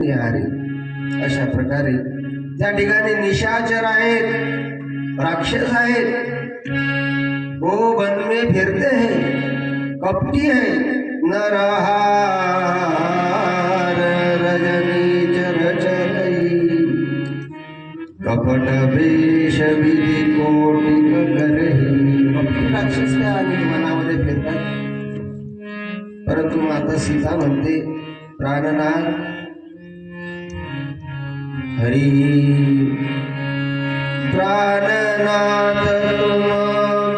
हरी अशा प्रकारे त्या ठिकाणी निशाचर आहेत, राक्षस आहेत, वो वन में फिरते हैं, कपटी है नरहार रजनी चर चलई कपट वेश विधि कोटिक करही। कपटी राक्षस त्या आणि मनामध्ये फिरतात, परंतु माता सीता म्हणते प्राणनाथ हरी प्राणनाथ तुम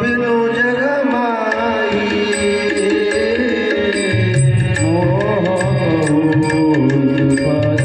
बिनु जग माई मोह पद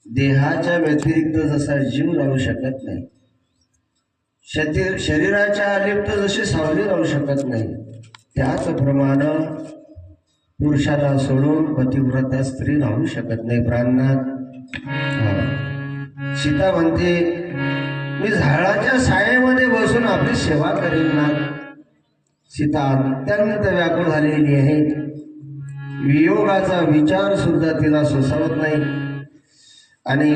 देहाच्या व्यतिरिक्त जसा जीव राहू शकत नाही, शरीराच्या अलिप्त जशी सावली राहू शकत नाही, त्याचप्रमाणे पुरुषाला सोडून पतिव्रता स्त्री राहू शकत नाही। प्राणनाथ सीता म्हणते मी झाडाच्या सायेमध्ये बसून आपली सेवा करेन ना। सीता अत्यंत व्याकुळ झालेली आहे, वियोगाचा विचार सुद्धा तिला सोसवत नाही। आणि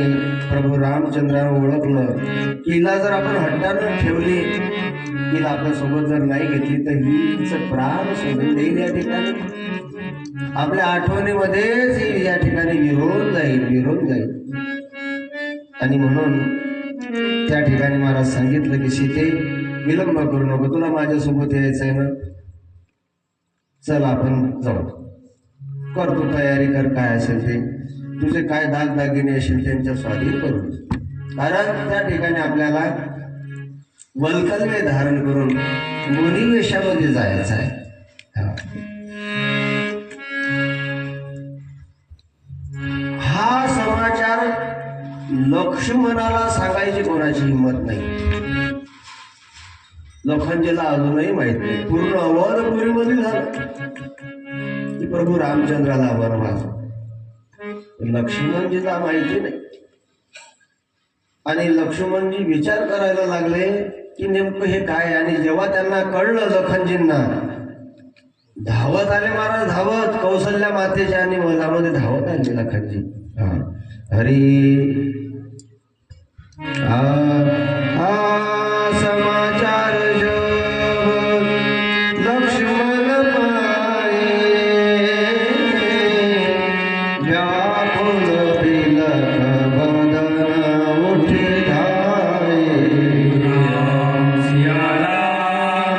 प्रभू रामचंद्रानं ओळखलं की हिला जर आपण हट्टानं ठेवली, हिला आपल्या सोबत जर नाही घेतली तर हीच प्राण सोडून देईल या ठिकाणी, आपल्या आठवणीमध्येच ही या ठिकाणी विरून जाईल। आणि म्हणून त्या ठिकाणी महाराज सांगितलं की सीते विलंब करू नको, तुला माझ्यासोबत यायचं आहे ना, चल आपण जाऊ, कर तू तयारी कर, काय असेल ते तुझे काय दागदागिने असेल त्यांच्या स्वाधीन करून, कारण त्या ठिकाणी आपल्याला वल्कल्वे धारण करून मुनी वेशामध्ये जायचं आहे। हा समाचार लक्ष्मणाला सांगायची कोणाची हिंमत नाही, लखनजीला अजूनही माहित नाही। पूर्ण अवधपुरीमध्ये झालं की प्रभू रामचंद्राला वनवास, लक्ष्मणजीला माहिती नाही। आणि लक्ष्मणजी विचार करायला लागले की नेमकं हे काय, आणि जेव्हा त्यांना कळलं लखनजींना, धावत आले महाराज, धावत कौशल्या मातेच्या आणि मधामध्ये धावत आले लखनजी। हरी समाचार जब लक्ष्मण पाए व्याकुल बिलख बदन उठे धाए। सिया राम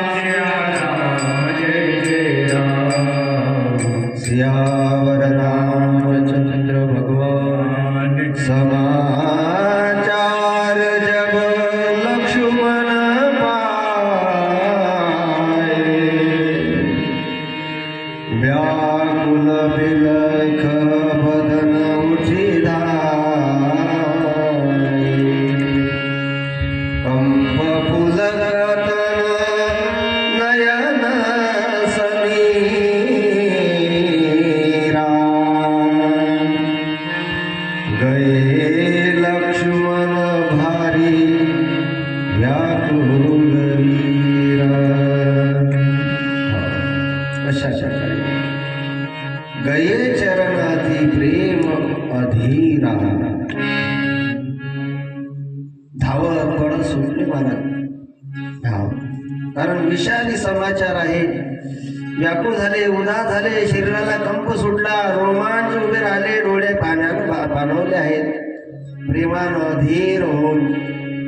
जय जय राम, सियावर रामचंद्र भगवान समाचार जब लक्ष्मण पाए व्याकुल बिलख बदन उठी धाए। कंप पुलकत नयन समीरा गए लक्ष्मण भारी व्याकुल वीरा। अशा गये चरणाती प्रेम अधीरा, धावत पडत सुटले महाराज, कारण विषादी समाचार आहे। व्याकुळ झाले, उदास झाले, शरीराला कंप सुटला, रोमांच उभे राहिले, डोळे पाण्यानं पाणवले आहेत, प्रेमानं अधीर होऊन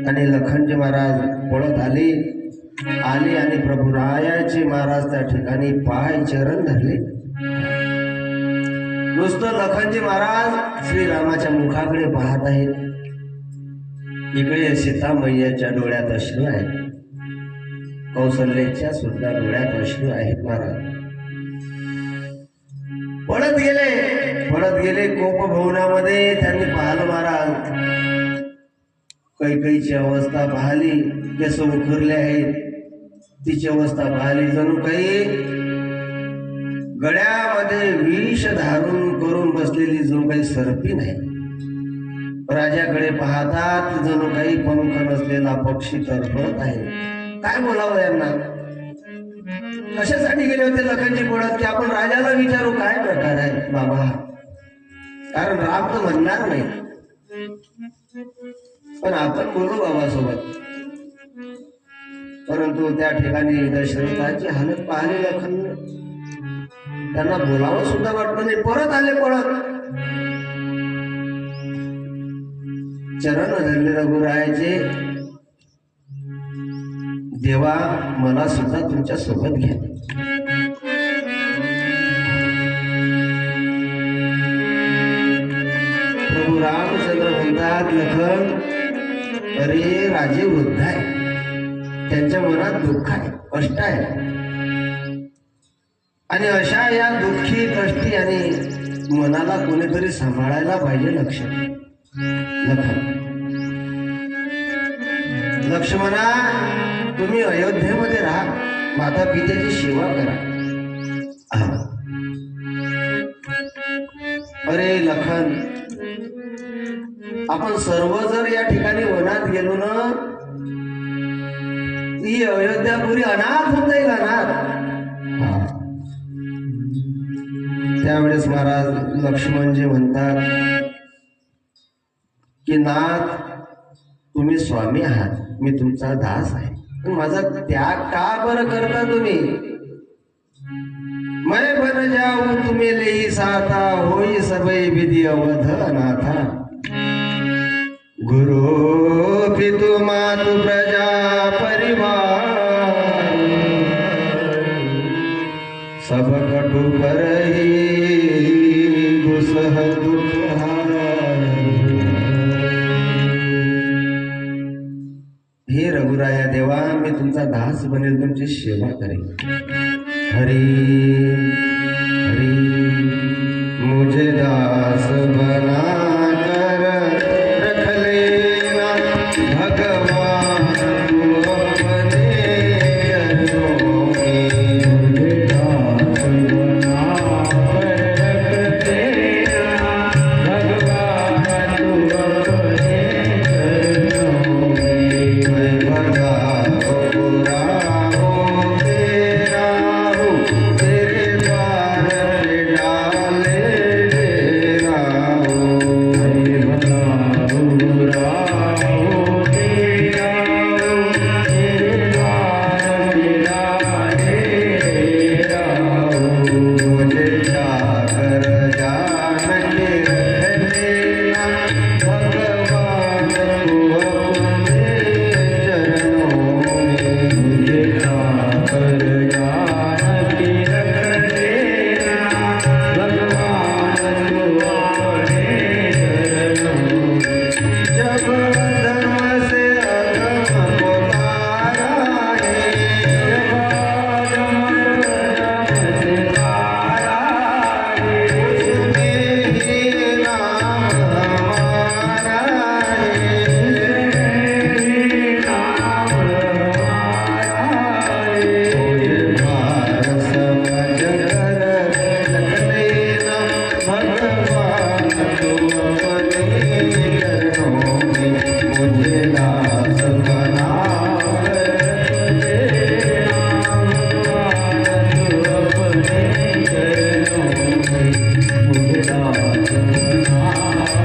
आणि लखनजी महाराज पळत आले आले आणि प्रभू रायाचे महाराज त्या ठिकाणी पाय चरण धरले. नुसतं लखनजी महाराज श्रीरामाच्या मुखाकडे पाहत आहेत. इकडे सीता मैयाच्या डोळ्यात अश्रू आहेत, कौशल्याच्या सुद्धा डोळ्यात अश्रू आहेत. महाराज पळत गेले कोप भवनामध्ये. त्यांनी पाहिलं महाराज, कैकेयीची अवस्था पाहिली, केस उखरले आहेत. तिची अवस्था पाहिली, जणू काही गळ्यामध्ये विष धारण करून बसलेली जणू काही सर्पिन आहे. राजाकडे पाहतात, जणू काही पंख नसलेला पक्षी तरफडत आहे. काय बोलावं यांना? कशासाठी गेले होते लखनजी पळत? की आपण राजाला विचारू काय प्रकार आहे बाबा, कारण राम तर म्हणणार नाही, पण आपण बोलू बाबासोबत. परंतु त्या ठिकाणी दशरथाची हालत पाहिली लखन, त्यांना बोलावं सुद्धा वाटलं नाही. परत आले पळत. चरण धरले रघुरायाचे. देवा, मला सुद्धा तुमच्या सोबत घ्या. प्रभू रामचंद्र म्हणतात, लखन, अरे राजे वृद्ध आहे, त्यांच्या मनात दुःख आहे, कष्ट आहे, आणि अशा या दुःखी कष्टी आणि मनाला कोणीतरी सांभाळायला पाहिजे. लक्ष्मणा, तुम्ही अयोध्येमध्ये राहा, माता पित्याची सेवा करा. अरे लखन, आपण सर्व जर या ठिकाणी वनात गेलो ना, ही अयोध्यापुरी अनाथ होत जाईल, अनाथ. त्यावेळेस महाराज लक्ष्मणजी म्हणतात की नाथ, तुम्ही स्वामी आहात, मी तुमचा दास आहे, पण माझा त्याग का बरं करता तुम्ही? मैं बन जाऊ तुम्ही लेई साथा, होई सबई विधी अवध अनाथा. गुरु पितु मातु प्रजा परिवार, सब कटु करही दुसह दुःख. हे रघुराया देवा, मी तुमचा दास बनेल, तुमची सेवा करेन. हरी हरी मुझे दास बना कर रख लेना, भगवान तू अपने चरणों में. मुझे दास बना कर रख लेना, भगवान तू अपने चरणों में. मैं भला बुरा हूँ, तेरा हूँ, तेरे द्वार पे डाले डेरा हूँ. मैं भला बुरा हूँ, तेरा हूँ, तेरे द्वार पे डाले डेरा हूँ. मुझे जाकर जान के रख लेना, भगवान तू अपने चरणों में. मुझे जाकर जान के रख लेना, भगवान तू अपने चरणों में. जब अधम से अधम को तारा है, जब अधम से तारा है, उसमें ही नाम हमारा है, उसमें ही नाम हमारा है. मुझे भार समझ कर रख लेना, भगवान तू अपने चरणों में. मुझे दास बना कर रख लेना, भगवान तू अपने चरणों में. मुझे दास बना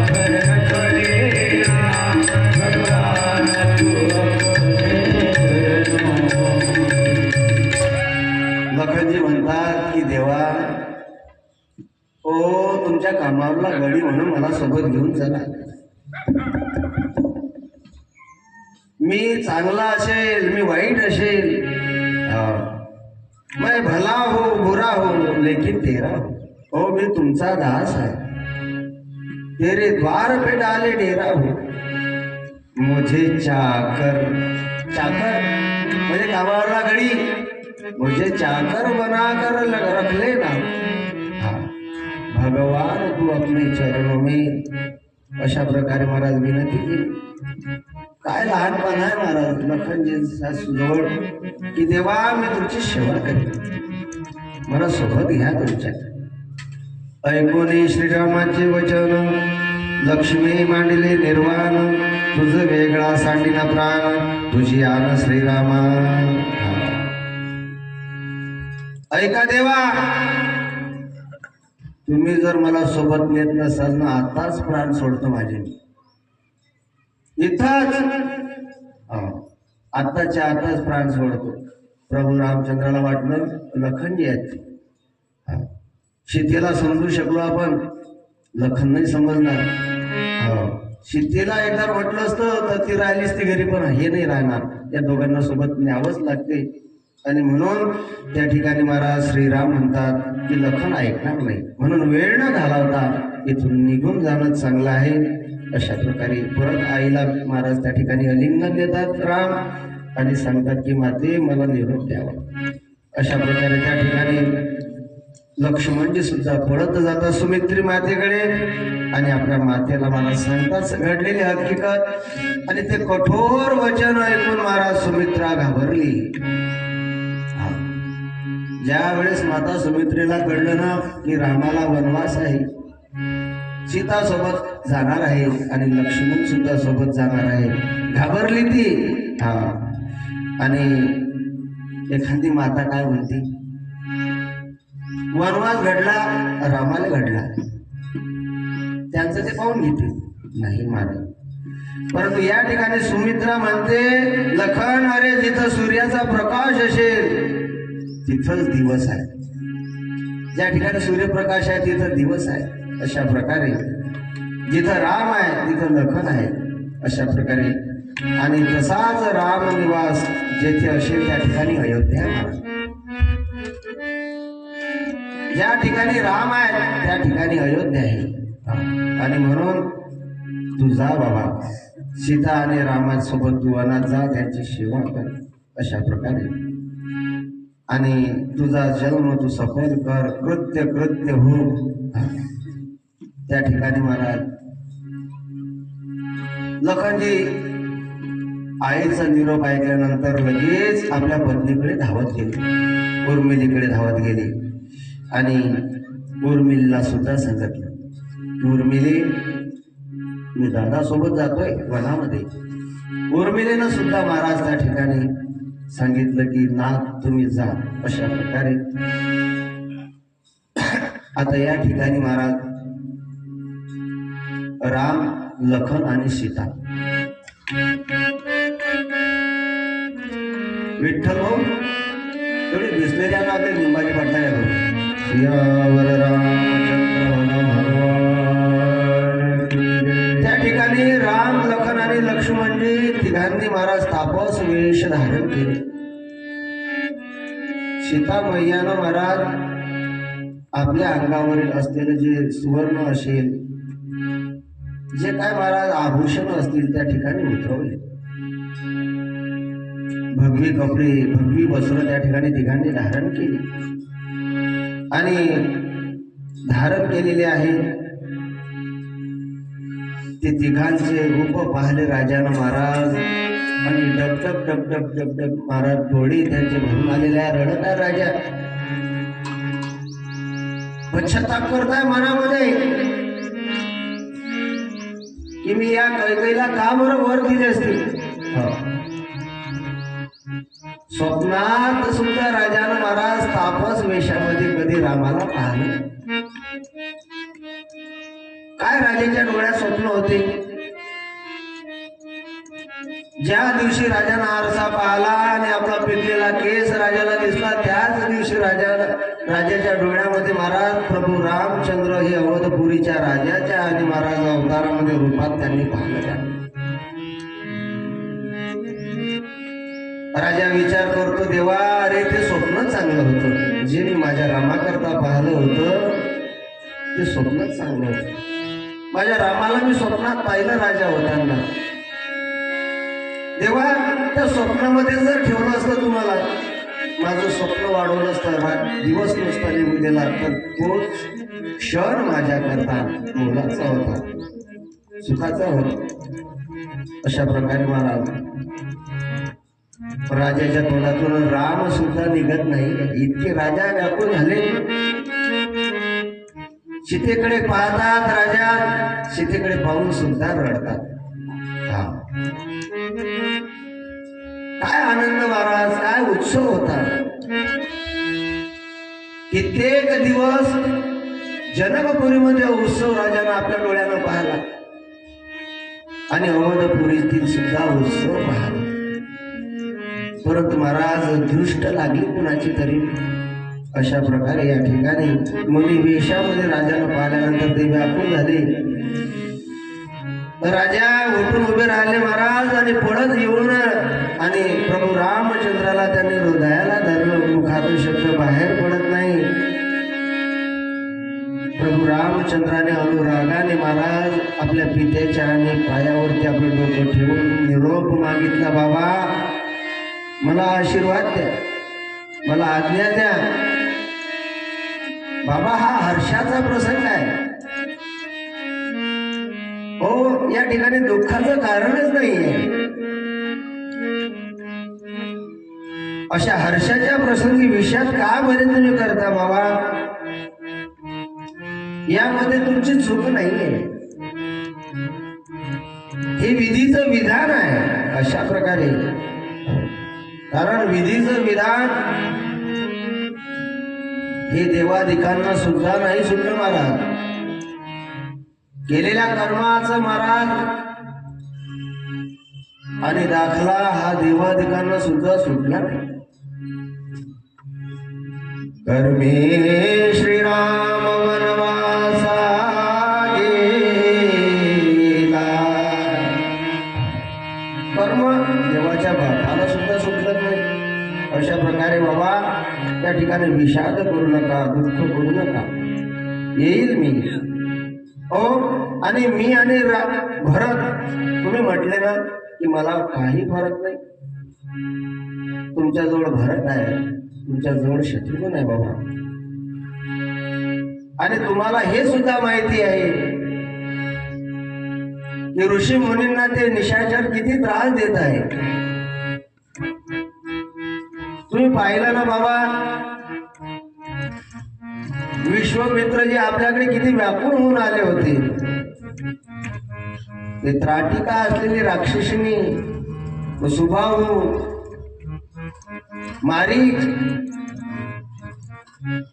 कर रख लेना, भगवान तू अपने चरणों में. लखनजी म्हणतात की देवा, ओ तुमच्या कामावरला गडी म्हणून मला सोबत घेऊन चला. मी चांगला असेल, मी वाईट असेल, मैं भला हो बुरा हो लेकिन तेरा हो, मी तुमचा दास आहे, तेरे द्वार पे डाले डेरा हो, मुझे चाकर, चाकर म्हणजे कामाला गडी, मुझे चाकर बनाकर रख लेना, हाँ भगवान तू अपने चरणों में, अशा प्रकारे महाराज विनंती केली. काय लहानपण आहे महाराज लखनजींच्या जवळ की देवा मी तुमची सेवा करेन, मला सोबत घ्या तुमच्या. ऐकून श्रीरामाचे वचन लक्ष्मी मांडले निर्वाण, तुझ वेगळा सांडिना प्राण, तुझी आन श्रीरामा. ऐका देवा, तुम्ही जर मला सोबत नेत नसाल ना, आताच प्राण सोडतो माझे इथंच, आताच्या आताच प्राण सोडतो. प्रभू रामचंद्राला वाटलं लखनजी आहेत, सीतेला समजू शकलो आपण, लखन नाही समजणार. सीतेला एकदा म्हटलं असतं तर ती राहिलीच ती घरी, पण हे नाही राहणार, या दोघांना सोबत न्यावंच लागते. आणि म्हणून त्या ठिकाणी महाराज श्रीराम म्हणतात की लखन ऐकणार नाही, म्हणून वेळ न घालवता इथून निघून जाणं चांगलं आहे. अशा प्रकारे परत आईला महाराज त्या ठिकाणी आलिंगन देतात राम, आणि सांगतात की माते मला निरोप द्यावा. अशा प्रकारे त्या ठिकाणी लक्ष्मणजी सुद्धा पळत जातात सुमित्री मातेकडे, आणि आपल्या मातेला महाराज सांगतात घडलेली हकीकत, आणि ते कठोर वचन ऐकून महाराज सुमित्रा घाबरली. ज्या वेळेस माता सुमित्रेला कळलं ना की रामाला वनवास आहे, सीता सोबत जाणार आहे आणि लक्ष्मण सुद्धा सोबत जाणार आहे, घाबरली ती. आणि एखादी माता काय म्हणते, वनवास घडला रामाला घडला, त्यांचं ते पाहून घेते नाही महाराज. परंतु या ठिकाणी सुमित्रा म्हणते लखन, अरे जिथं सूर्याचा प्रकाश असेल तिथंच दिवस आहे, ज्या ठिकाणी सूर्यप्रकाश आहे तिथं दिवस आहे. अशा प्रकारे जिथं राम आहे तिथं लखन आहे, अशा प्रकारे. आणि तसाच राम निवास जेथे असेल त्या ठिकाणी अयोध्या आहे. ज्या ठिकाणी राम आहे त्या ठिकाणी अयोध्या आहे. आणि म्हणून तू जा बाबा, सीता आणि रामासोबत तू वनात जा, त्यांची सेवा कर, अशा प्रकारे. आणि तुझा जन्म तू सफल कर, कृत्य कृत्य हो. त्या ठिकाणी महाराज लखनजी आईचा निरोप ऐकल्यानंतर लगेच आपल्या पत्नीकडे धावत गेले, उर्मिलीकडे धावत गेले, आणि उर्मिलीला सुद्धा सांगितलं, उर्मिली मी दादा सोबत जातोय वनामध्ये. उर्मिलीनं सुद्धा महाराज त्या ठिकाणी सांगितलं की नाथ तुम्ही जा. अशा प्रकारे आता या ठिकाणी महाराज राम, लखन आणि सीता, विठ्ठल भाऊ थोडे दिसलेल्या ना ते लिंबाची पडता त्या ठिकाणी राम, लखन आणि लक्ष्मणजी तिघांनी महाराज तापस वेश धारण केले. सीता मैयानं महाराज आपल्या अंगावरील असलेलं जे सुवर्ण असेल, जे काय महाराज आभूषण असतील त्या ठिकाणी उतरवले. भगवी कपडे, भगवी वस्त्र त्या ठिकाणी तिघांनी धारण केली, आणि धारण केलेले आहे. ते तिघांचे रूप पाहिले राजानं महाराज, आणि डबडब डबडब डबडब महाराज डोळे त्यांचे भरून आलेले आहे. रडत आहे राजा, पश्चाताप करताय मनामध्ये की मी या कैकेयीला का बरं वर दिले असतील. स्वप्नात सुद्धा राजानं महाराज तापस वेशामध्ये कधी रामाला पाहिलं. काय राजाच्या डोळ्यात स्वप्न होते. ज्या दिवशी राजानं आरसा पाहिला आणि आपला पिकलेला केस राजाला दिसला, त्याच दिवशी राजाच्या डोळ्यामध्ये महाराज प्रभू रामचंद्र हे अवधपुरीच्या राजाच्या आणि महाराज अवतारामध्ये रूपात त्यांनी पाहिलं. राजा विचार करतो, देवा अरे ते स्वप्न चांगलं होतं, जे मी माझ्या रामाकरता पाहिलं होतं ते स्वप्नच चांगलं होतं. माझ्या रामाला मी स्वप्नात पाहिलं राजा होताना. देवा त्या स्वप्नामध्ये जर ठेवलं असतं तुम्हाला, माझं स्वप्न वाढवलं असतं, दिवस नसता निघू दिला, तर तोच क्षण माझ्याकरता मोलाचा होता, सुखाचा होता. अशा प्रकारे महाराज राजाच्या तोंडातून राम सुद्धा निघत नाही. इतके राजा व्याकुळ झाले. सीतेकडे पाहतात राजा, सीतेकडे पाहून सुद्धा रडतात. हा काय आनंद महाराज, काय उत्सव होता. कित्येक दिवस जनकपुरीमध्ये उत्सव राजानं आपल्या डोळ्यानं पाहिला आणि अवधपुरीतील सुद्धा उत्सव पाहिला. परंतु महाराज दृष्ट लागली कुणाची तरी. अशा प्रकारे या ठिकाणी मुली वेशामध्ये राजाला पाहिल्यानंतर ते व्याकुळ झाले. राजा उठून उभे राहिले महाराज आणि पळत येऊन आणि प्रभू रामचंद्राला त्यांनी हृदयाला धरलं. मुखातून शब्द बाहेर पडत नाही. प्रभू रामचंद्राने अनुरागाने महाराज आपल्या पित्याच्या आणि पायावरती आपलं डोकं ठेवून निरोप मागितला, बाबा मला आशीर्वाद द्या, मला आज्ञा द्या. बाबा हा हर्षाचा प्रसंग आहे. हो या ठिकाणी दुःखाचं कारणच नाहीये. अशा हर्षाच्या प्रसंगी विषाद का बरे तुम्ही करता बाबा, यामध्ये तुमची चूक नाहीये, हे विधीचं विधान आहे. अशा प्रकारे कारण विधीचं विधान हे देवादिकांना सुद्धा नाही सुटलं महाराज. केलेल्या कर्माचं महाराज आणि दाखला हा देवादिकांना सुद्धा सुटला नाही. कर्मे श्रीराम वनवासा गेला. कर्म देवाच्या बापाला सुद्धा सुटलं नाही. अशा प्रकारे बाबा त्या ठिकाणी विषाद करू नका, दुःख करू नका. येईल मी. हो आणि मी आणि भरत तुम्ही म्हटले ना की मला काही फरक नाही. तुमच्याजवळ भरत आहे, तुमच्याजवळ शत्रुघ्न आहे बाबा. आणि तुम्हाला हे सुद्धा माहिती आहे की ऋषी मुनींना ते निशाचर किती त्रास देत आहे. तुम्ही पाहिलं ना बाबा, विश्वामित्र जी आपल्याकडे किती व्याकुळ होऊन आले होते. ते त्राटिका असलेली राक्षसिनी सुबाहू मारी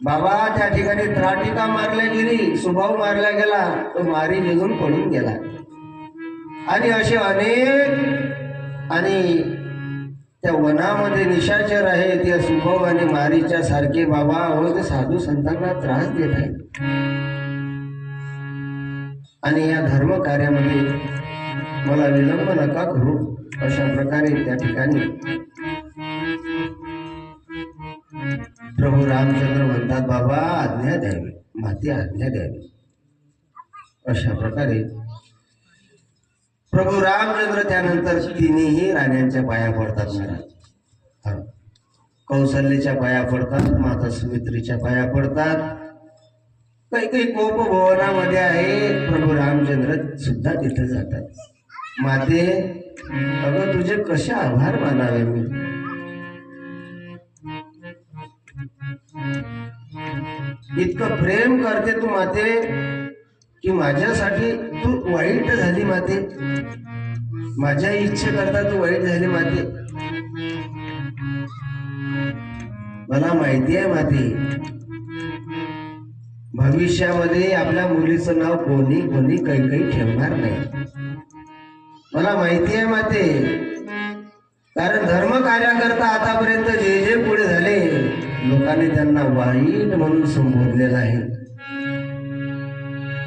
बाबा त्या ठिकाणी त्राटिका मारल्या गेली, सुबाहू मारला गेला, तो मारी निघून पडून गेला. आणि असे अनेक आणि त्या वनामध्ये निशाचर आहे त्या सुबाहू आणि मारीच्या सारखे बाबा हो ते साधू संतांना त्रास देत आहेत. आणि या धर्म कार्यामध्ये मला विलंब नका करू. अशा प्रकारे त्या ठिकाणी प्रभू रामचंद्र म्हणतात, बाबा आज्ञा द्यावी, माती आज्ञा द्यावी. अशा प्रकारे प्रभू रामचंद्र त्यानंतर तिन्ही राण्यांच्या पाया पडतात महाराज. कौशल्याच्या पाया पडतात, माता सुमित्रीच्या पाया पडतात. काही काही कोप भवनामध्ये आहे, प्रभू रामचंद्र सुद्धा तिथे जातात. माते अगं तुझे कसे आभार मानावे मी. इतकं प्रेम करते तू माते की माझ्यासाठी तू वाईट झाली माते. माझ्या इच्छे करता तू वाईट झाली माते. मला माहिती आहे माते, भविष्यामध्ये आपल्या मुलीचं नाव कोणी कोणी काही काही ठेवणार नाही. मला माहिती आहे माते, कारण धर्म कार्याकरता आतापर्यंत जे जे पुढे झाले लोकांनी त्यांना वाईट म्हणून संबोधलेलं आहे.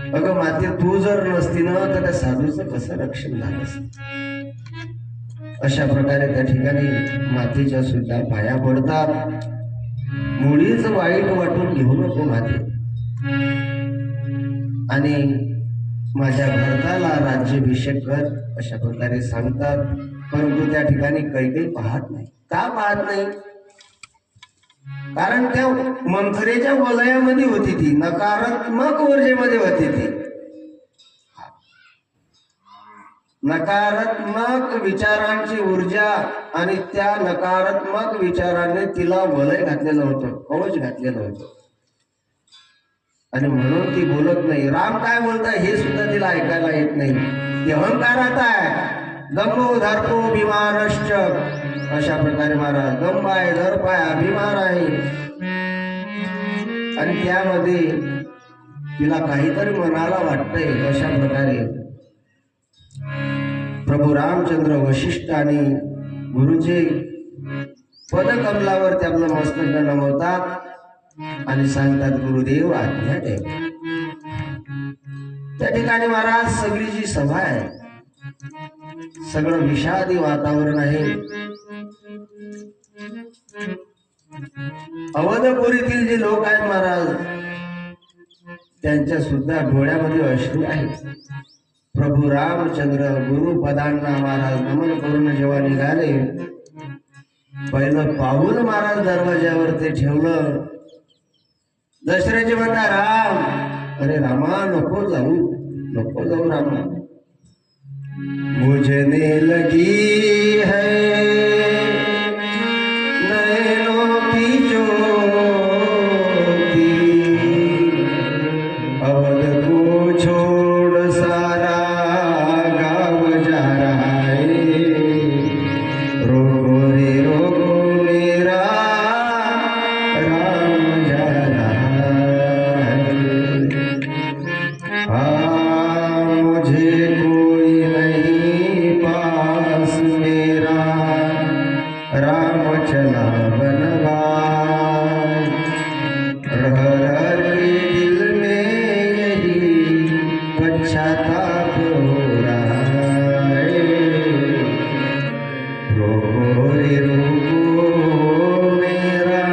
अगं माते तू जर नसती ना तर त्या साधूचं कसं रक्षण झालं असतं. अशा प्रकारे त्या ठिकाणी मातेच्या सुद्धा पाया पडतात. मुळीच वाईट वाटून घेऊ नको माते, आणि माझ्या भरताला राज्याभिषेक कर अशा प्रकारे सांगतात. परंतु त्या ठिकाणी काही पाहत नाही. का पाहत नाही? कारण त्या मंथरेच्या वलयामध्ये होती, ती नकारात्मक ऊर्जेमध्ये होती. ती नकारात्मक विचारांची ऊर्जा, आणि त्या नकारात्मक विचाराने तिला वलय घातलेलं होतं, कवच घातलेलं होतं, आणि म्हणून ती बोलत नाही. राम काय बोलताय हे सुद्धा तिला ऐकायला येत नाही. ती अहंकारात आहे. दंभो धर्पो अभिमानश्च, अशा प्रकारे महाराज दंभ आहे, दर्प आहे, अभिमान आहे, आणि त्यामध्ये तिला काहीतरी मनाला वाटतंय. अशा प्रकारे प्रभू रामचंद्र वशिष्ठ आणि गुरुचे पदकमलावरती आपलं मस्तक नमवतात आणि सांगतात, गुरुदेव आज्ञा द्या. त्या ठिकाणी महाराज सगळी जी सभा आहे, सगळं विषादी वातावरण आहे. अवधपुरीतील जे लोक आहेत महाराज, त्यांच्या सुद्धा डोळ्यामध्ये अश्रू आहेत. प्रभू रामचंद्र गुरुपदांना महाराज नमन करून जेव्हा निघाले, पहिलं पाऊल महाराज दरवाज्यावर ते ठेवलं. दशरथजी म्हणता, राम, अरे रामा नको जाऊ, नको जाऊ रामा, बुझने लगी है नैनों की ज्योति, अवध को छोड़ सारा गाँव जा रहा है, रोको रे रोको मेरा राम जा रहा है. मुझे कोई नहीं पास मेरा, राम चला बनवास, रह रह के दिल में यही पश्चाताप हो रहा है, रोको रे रोको मेरा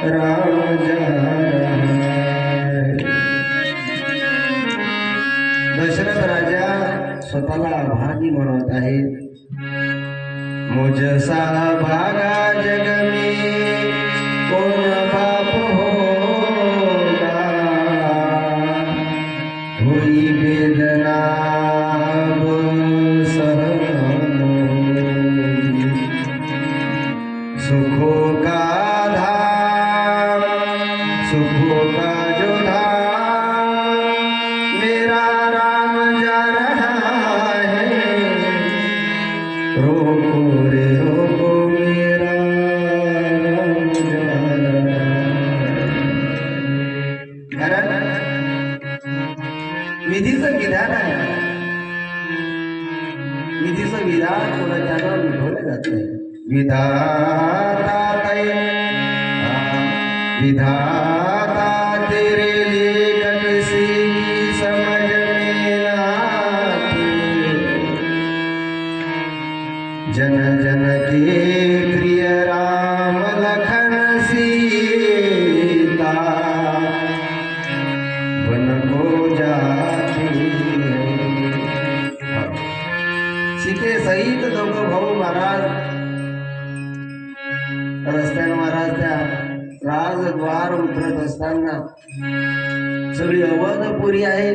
राम जा रहा है. दशरथ राजा स्वतःला भागी म्हणत आहे. मुझसा भागा जग में कौन बाप होगा, हुई वेदना सहन, सुखों का धाम, सुखों का जो धाम, मेरा राम जा रहा है, रोको रे रोको मेरा राम जा रहा है. कारण विधीचं विधान आहे. विधीचं विधान कोणाच्यानं निभवलं जात नाही. विधाता विधाता तेरे लेखन से समझ में आती, जन जन के प्रिय राम लखन सीता, वन को जाती. सीते सहित दोघं भाऊ महाराज रस्त्यानं महाराज त्या राजद्वार उतरत असताना सगळी अवधपुरी आहे.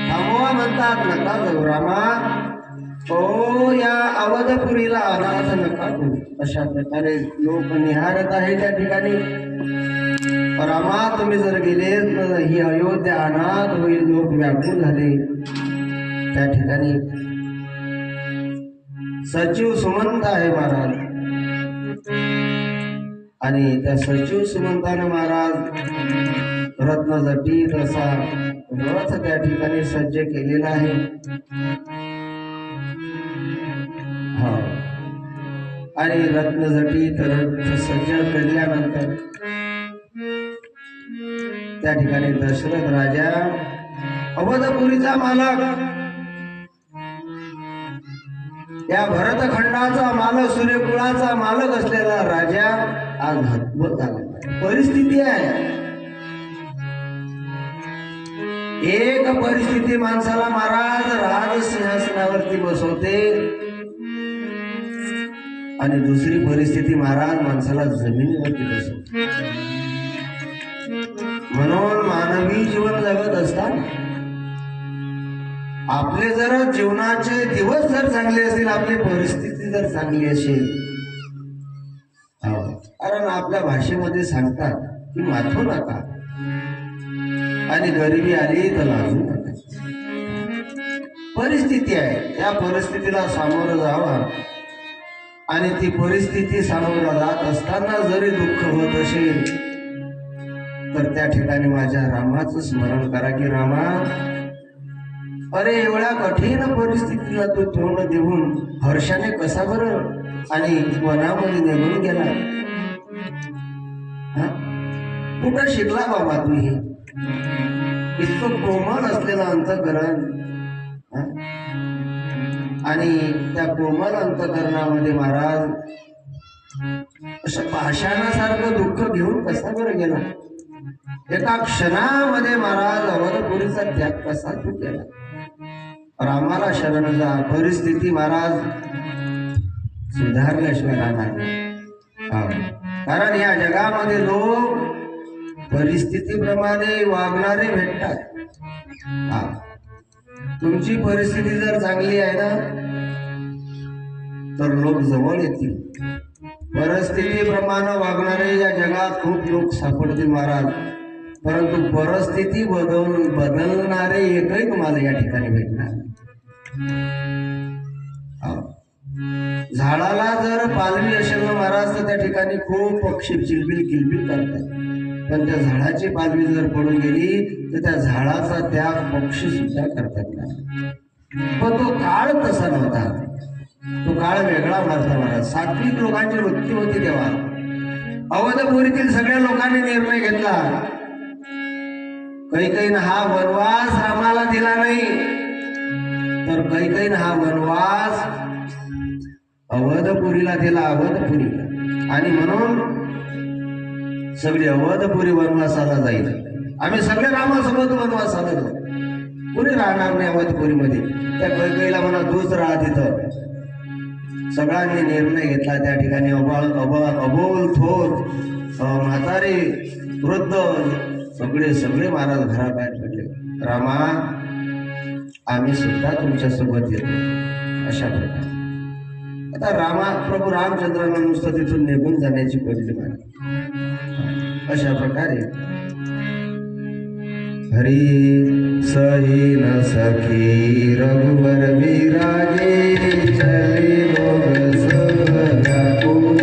थांबवा म्हणतात, नका जाऊ रामा, ओ या अवधपुरीला अनाथ नका करू. अशा प्रकारे लोक निहारत आहे त्या ठिकाणी. रामा, तुम्ही जर गेले तर ही अयोध्या अनाथ होईल. लोक व्याकुळ झाले. त्या ठिकाणी सचिव सुमंत आहे महाराज, आणि त्या सचिव सुमंतानं महाराज रत्नजटीत असा रथ त्या ठिकाणी सज्ज केलेला आहे. हा, आणि रत्नजटीत रथ सज्ज केल्यानंतर त्या ठिकाणी दशरथ राजा अवधपुरीचा मालक या भरतखंडाचा मालक, सूर्यकुळाचा मालक असलेला राजा आज हतबल झाला. परिस्थिती आहे. एक परिस्थिती माणसाला महाराज राज सिंहासनावरती बसवते आणि दुसरी परिस्थिती महाराज माणसाला जमिनीवरती बसवते. म्हणून मानवी जीवन जगत असताना आपले जर जीवनाचे दिवस जर चांगले असतील, आपली परिस्थिती जर चांगली असेल, कारण आपल्या भाषेमध्ये सांगतात की माथू नका आणि गरिबी आली तर लाजू नका. परिस्थिती आहे, त्या परिस्थितीला सामोरं जावा आणि ती परिस्थिती सामोरं जात असताना जरी दुःख होत असेल तर त्या ठिकाणी माझ्या रामाचं स्मरण करा की रामा, अरे एवढ्या कठीण परिस्थितीला तू तोंड देऊन हर्षाने कसा बरं आणि वनामध्ये निघून गेला. कुठं शिकला बाबा तू हे इतकं कोमल असलेलं अंतःकरण, आणि त्या कोमल अंतःकरणामध्ये महाराज असं पाषाणासारखं दुःख घेऊन कसा बरं गेला. एका क्षणामध्ये महाराज अवधपुरीचा त्याग कसा तू केला. रामाला शरण जा. परिस्थिती महाराज सुधारल्याशिवाय राहणार नाही. कारण या जगामध्ये लोक परिस्थितीप्रमाणे वागणारे भेटतात. तुमची परिस्थिती जर चांगली आहे ना तर लोक जवळ येतील. परिस्थितीप्रमाणे वागणारे या जगात खूप लोक सापडतील महाराज, परंतु परिस्थिती बदलणारे एकही तुम्हाला या ठिकाणी भेटणार. झाडाला जर पालवी असेल ना महाराज तर त्या ठिकाणी खूप पक्षी चिलबिल किलबिल करतात, पण त्या झाडाची पालवी जर पडून गेली तर त्या झाडाचा त्याग पक्षी सुद्धा करतात ना. पण तो काळ तसा नव्हता. तो काळ वेगळा मारता महाराज. सात्विक लोकांची वृत्ती होती तेव्हा. अवधपुरीतील सगळ्या लोकांनी निर्णय घेतला. कैकेयीनं हा वनवास रामाला दिला नाही, तर कैकेयीनं हा वनवास अवधपुरीला दिला. अवधपुरीला. आणि म्हणून सगळी अवधपुरी वनवासाला जाईल. आम्ही सगळे रामासोबत वनवासाला जाऊ. कुणी राहणार नाही अवधपुरीमध्ये. त्या कैकेयीला म्हणा तूच राहा तिथं. सगळ्यांनी निर्णय घेतला. त्या ठिकाणी अबोल थोर म्हातारे वृद्ध सगळे महाराज घराबाहेर पडले. रामा, आम्ही सुद्धा तुमच्या सोबत येतो. अशा प्रकारे आता प्रभू रामचंद्रांना नुसतं तिथून निघून जाण्याची पडली माहिती. अशा प्रकारे हरी सही न सखी रघुवर विराजे चले लोग सब व्याकुल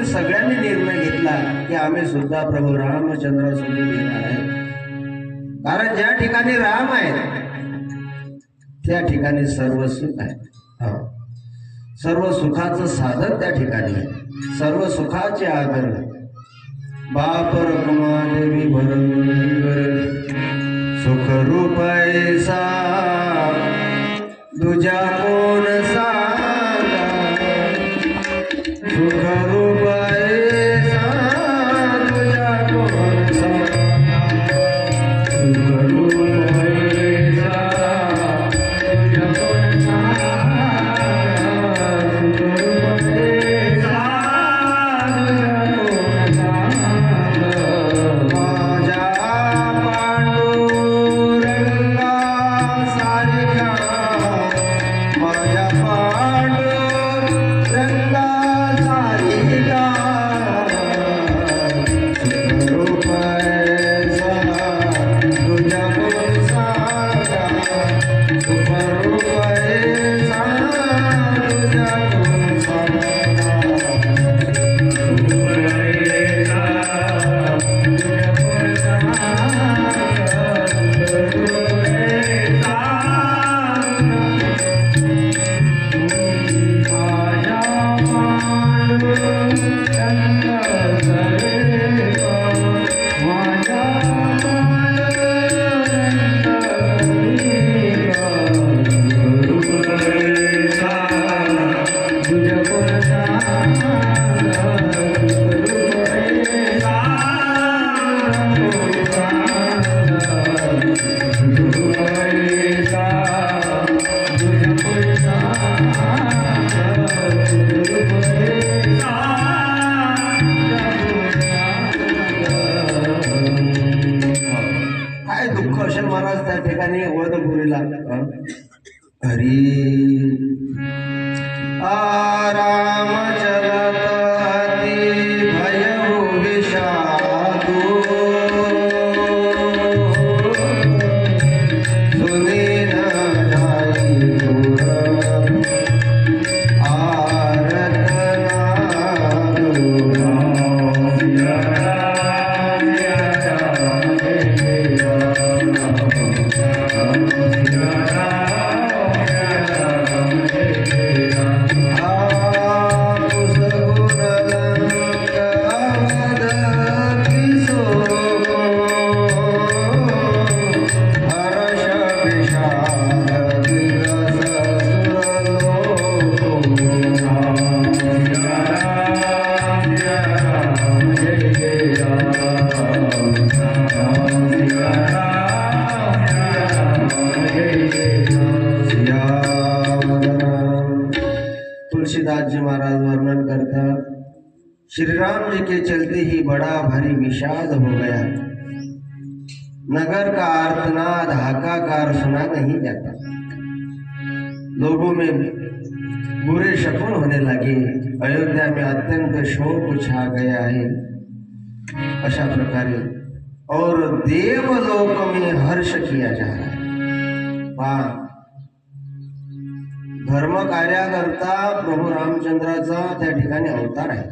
सगळ्यांनी निर्णय घेतला की आम्ही सुद्धा प्रभू रामचंद्रासोबत येणार आहे. कारण ज्या ठिकाणी राम आहे त्या ठिकाणी सर्व सुख आहे. सर्व सुखाचं साधन त्या ठिकाणी आहे. सर्व सुखाचे आदर बाप रकुमा देवी भरंगर सुख रूप ऐसा दुजा कोण सांगा. सुख रूप ऐसा दुजा कोण सांगा. सुख रूप ऐसा दुजा कोण सांगा. सुख रूप ऐसा दुजा कोण सांगा. माझ्या पांडुरंगा सारखा माझ्या पांडुरंगा सारखा सुख रूप ऐसा तुलसीदास जी महाराज वर्णन करतात, श्री राम जी के चलते ही बड़ा भारी विषाद हो गया, नगर का आर्तनाद हाहाकार सुना नहीं जाता, लोगों में बुरे शकुन होने लगे, अयोध्या में अत्यंत शोक छा गया है, अशा प्रकारे और देवलोक में हर्ष किया जा रहा है। धर्म कार्याकरता प्रभू रामचंद्राचा त्या ठिकाणी अवतार आहे।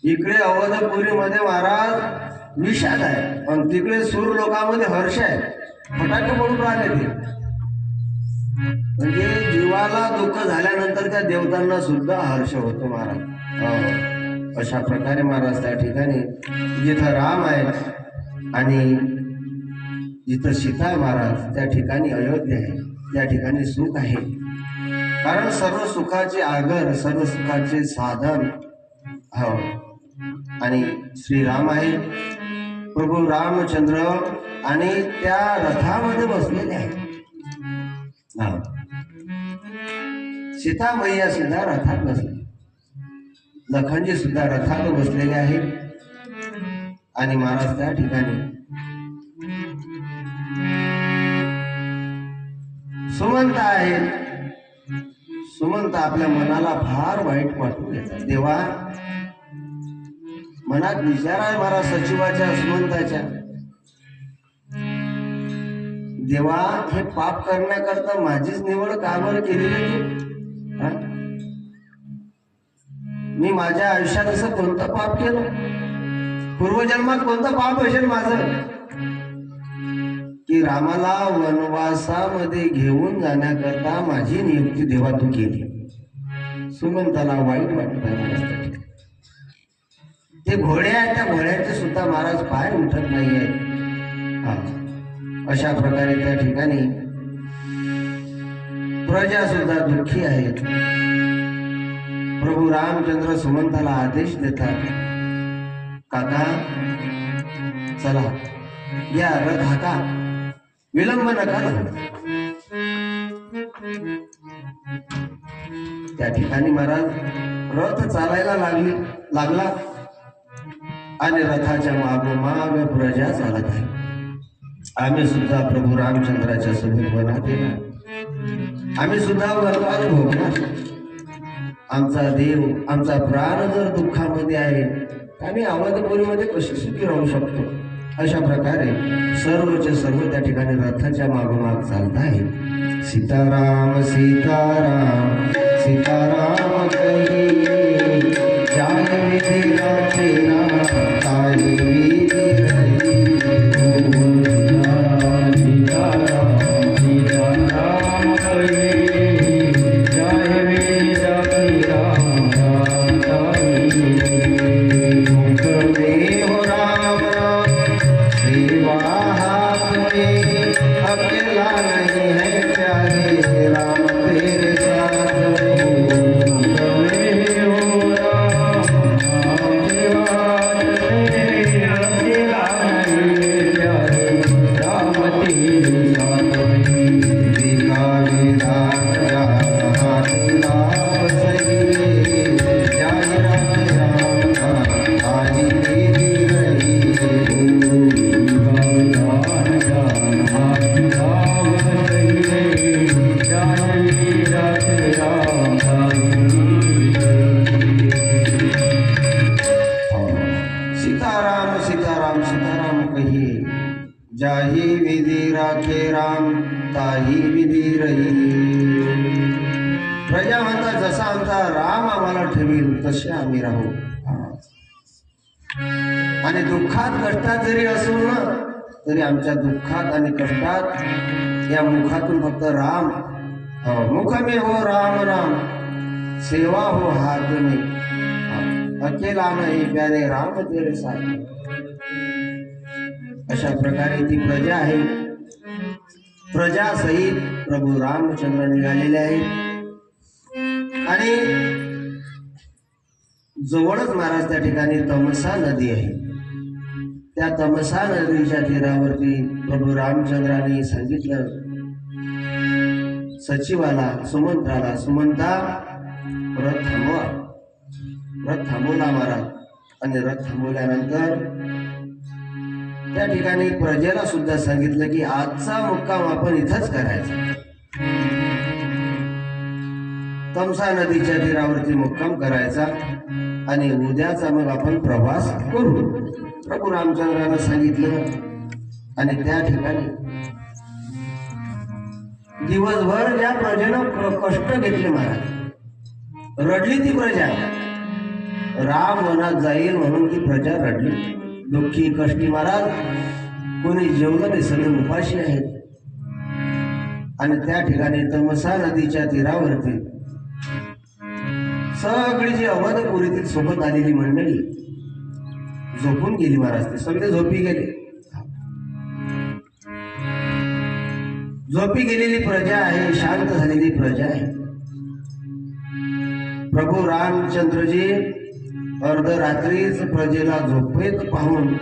इकडे अवधपुरीमध्ये महाराज विषाद आहे आणि तिकडे सूर लोकांमध्ये हर्ष आहे, फटाके पडून राहिले ते। म्हणजे जीवाला दुःख झाल्यानंतर त्या देवतांना सुद्धा हर्ष होतो महाराज। अशा प्रकारे महाराज त्या ठिकाणी जिथं राम आहे आणि जिथं सीता आहे महाराज, त्या ठिकाणी अयोध्या आहे, त्या ठिकाणी सुख आहे। कारण सर्व सुखाचे आगर, सर्व सुखाचे साधन हो आणि श्रीराम आहे, प्रभू रामचंद्र आणि त्या रथामध्ये बसलेले आहे। सीता मैया सुद्धा रथात बसले, लखनजी सुद्धा रथात बसलेले आहे आणि महाराज त्या ठिकाणी सुमंत आहे। सुमंत आपल्या मनाला फार वाईट वाटून घेतात। देवा मनात विचार आहे महाराज सचिवाच्या सुमंताच्या, देवा हे पाप करण्याकरता माझीच निवड का बरं केलेली तू? मी माझ्या आयुष्यात असं कोणतं पाप केलं, पूर्वजन्मात कोणतं पाप असेल माझं की रामाला वनवासामध्ये घेऊन जाण्याकरता माझी नियुक्ती देवा तू केली। सुमंताला वाईट वाटत आहे महाराज। ते घोडे आहेत, त्या घोड्याचे सुद्धा महाराज पाय उठत नाहीये। अशा प्रकारे त्या ठिकाणी प्रजा सुद्धा दुःखी आहेत। प्रभू रामचंद्र सुमंताला आदेश देतात, काका चला या रथ हाका, विलंब नका करू। त्या ठिकाणी महाराज रथ चालायला लागला आणि रथाच्या मागोमाग प्रजा चालत आहे। आम्ही सुद्धा प्रभू रामचंद्राच्या सोबत वनात येणार, आम्ही सुद्धा वनवास भोगणार। आमचा देव, आमचा प्राण जर दुःखामध्ये आहे तर आम्ही अवधपुरीमध्ये कशी सुखी राहू शकतो? अशा प्रकारे सर्वचे सर्व त्या ठिकाणी रथाच्या मागोमाग चालत आहे। सीताराम सीताराम सीताराम कही जाय विधी राचे राम ताई विधी रही। जाही विधी राखे राम ताही विधी रही। प्रजा म्हणतात जसा आमचा राम आम्हाला ठेवील तसे आम्ही राहू। आणि दुःखात कष्टात जरी असू ना तरी आमच्या दुःखात आणि कष्टात या मुखातून फक्त राम, मुख में हो राम राम, सेवा हो हाथ में, अकेला नहीं प्यारे राम तेरे साथ। अशा प्रकारे ती प्रजा आहे। प्रजा सहित प्रभू रामचंद्र निघालेले आहे आणि जवळच महाराज त्या ठिकाणी तमसा नदी आहे। त्या तमसा नदीच्या तीरावरती प्रभू रामचंद्रांनी सांगितलं सचिवाला, सुमंताला, सुमंता रथ थांबवा. रथ थांबवला महाराज आणि रथ थांबवल्यानंतर त्या ठिकाणी प्रजेला सुद्धा सांगितलं की आजचा मुक्काम आपण इथंच करायचा. तमसा नदीच्या तीरावरती मुक्काम करायचा आणि उद्याचा मग आपण प्रवास करू. प्रभू रामचंद्रानं सांगितलं आणि त्या ठिकाणी दिवसभर ज्या प्रजेनं कष्ट घेतले महाराज, रडली ती प्रजा. राम वनात जाईल म्हणून ती प्रजा रडली, दुःखी कष्टी महाराज. कोणी जेवलं नाही, सगळे उपाशी आहेत. आणि त्या ठिकाणी तमसा नदीच्या तीरावरती सगळी जी अवधपुरीतील सोबत आलेली मंडळी झोपून गेली महाराज. ते सगळे झोपी गेले. झोपी गेलेली प्रजा आहे, शांत झालेली प्रजा आहे. प्रभू रामचंद्रजी अर्धरात्रीच प्रजेला झोपेत पाहून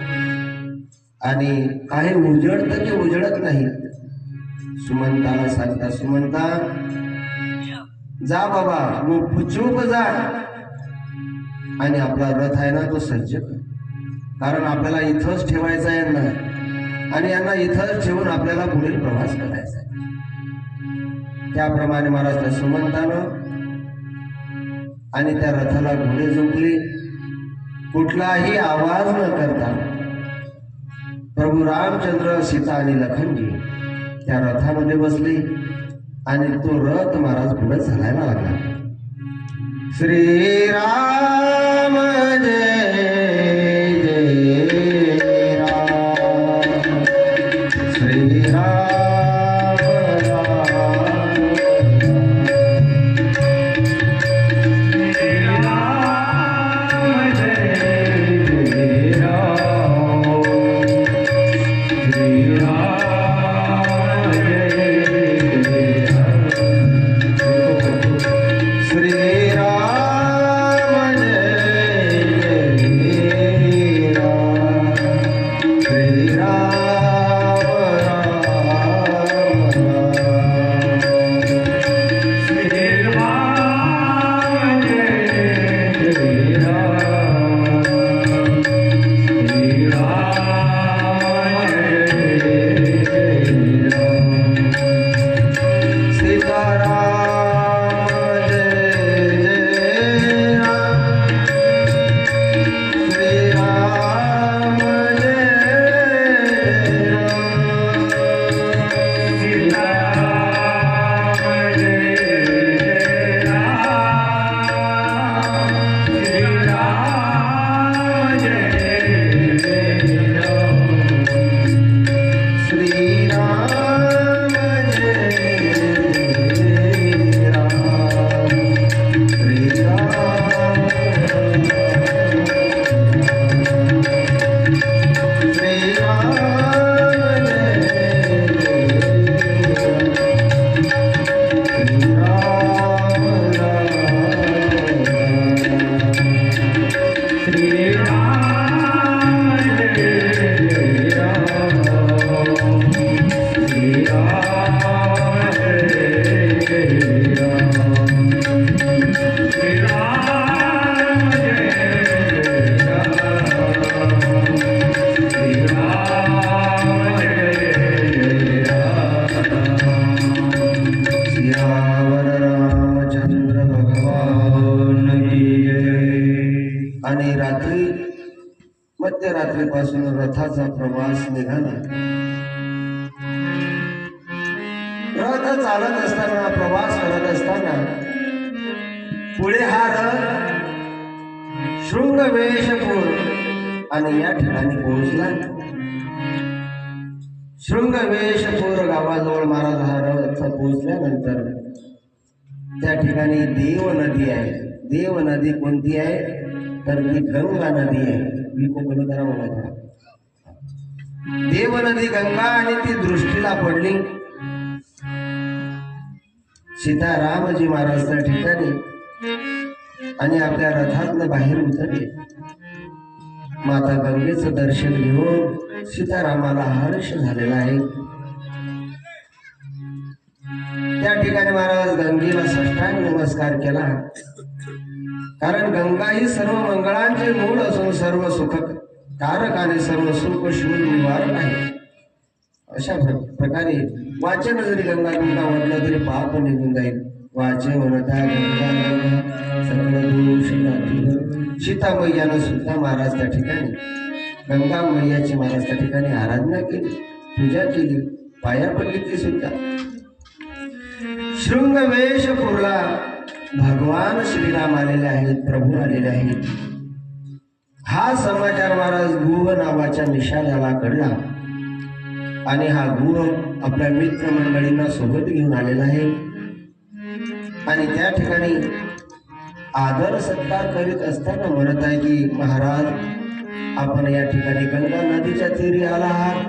आणि काही उजळत की उजळत नाही, सुमंताला सांगता, सुमंता जा बाबा, चूक जा आणि आपला रथ आहे ना तो सज्ज कर. कारण आपल्याला इथंच ठेवायचा आहे यांना आणि यांना इथंच ठेवून आपल्याला पुढील प्रवास करायचा आहे. त्याप्रमाणे महाराज त्या सुमंतानं आणि त्या रथाला घोडे झुंपले. कुठलाही आवाज न करता प्रभू रामचंद्र, सीता आणि लखनजी त्या रथामध्ये बसले आणि तो रथ महाराज पुढे चालायला लागला. श्रीराम जय जय राम, श्रीराम मध्यरात्रीपासून रथाचा प्रवास निघाला. रथ चालत असताना, प्रवास करत असताना पुढे हा रथ शृंगवेशपूर आणि या ठिकाणी पोहोचला. शृंगवेशपूर गावाजवळ महाराज हा रथ पोहोचल्यानंतर त्या ठिकाणी देव नदी आहे. देव नदी कोणती आहे तर ती गंगा नदी आहे. देव नदी गंगा आणि ती दृष्टीला पडली. सीतारामजी महाराज त्या ठिकाणी आणि आपल्या रथातनं बाहेर उतरले. माता गंगेचं दर्शन घेऊन सीतारामाला हर्ष झालेला आहे. त्या ठिकाणी महाराज गंगेला साष्टांग नमस्कार केला. कारण गंगा ही सर्व मंगळांचे मूळ असून सर्व सुख कारक आणि सर्व सुख शूल निवारक आहे. अशा प्रकारे वाचन जरी गंगा गंगा म्हटलं तरी पाप निघून जाईल. वाचे म्हणता गंगा सगळं दोष नाहीवर. सीता मैयानं सुद्धा महाराज त्या ठिकाणी गंगा मैयाची महाराज त्या ठिकाणी आराधना केली, पूजा केली, पाया पडली ती सुद्धा. शृंगवेश पुरला भगवान श्रीराम आलेले आहेत, प्रभू आलेले आहेत. हा समाचार महाराज गुह नावाच्या निषादाला कळला आणि हा गुह आपल्या मित्रमंडळींना सोबत घेऊन आलेला आहे आणि त्या ठिकाणी आदर सत्कार करीत असताना म्हणत आहे की महाराज आपण या ठिकाणी गंगा नदीच्या तीरी आला आहात,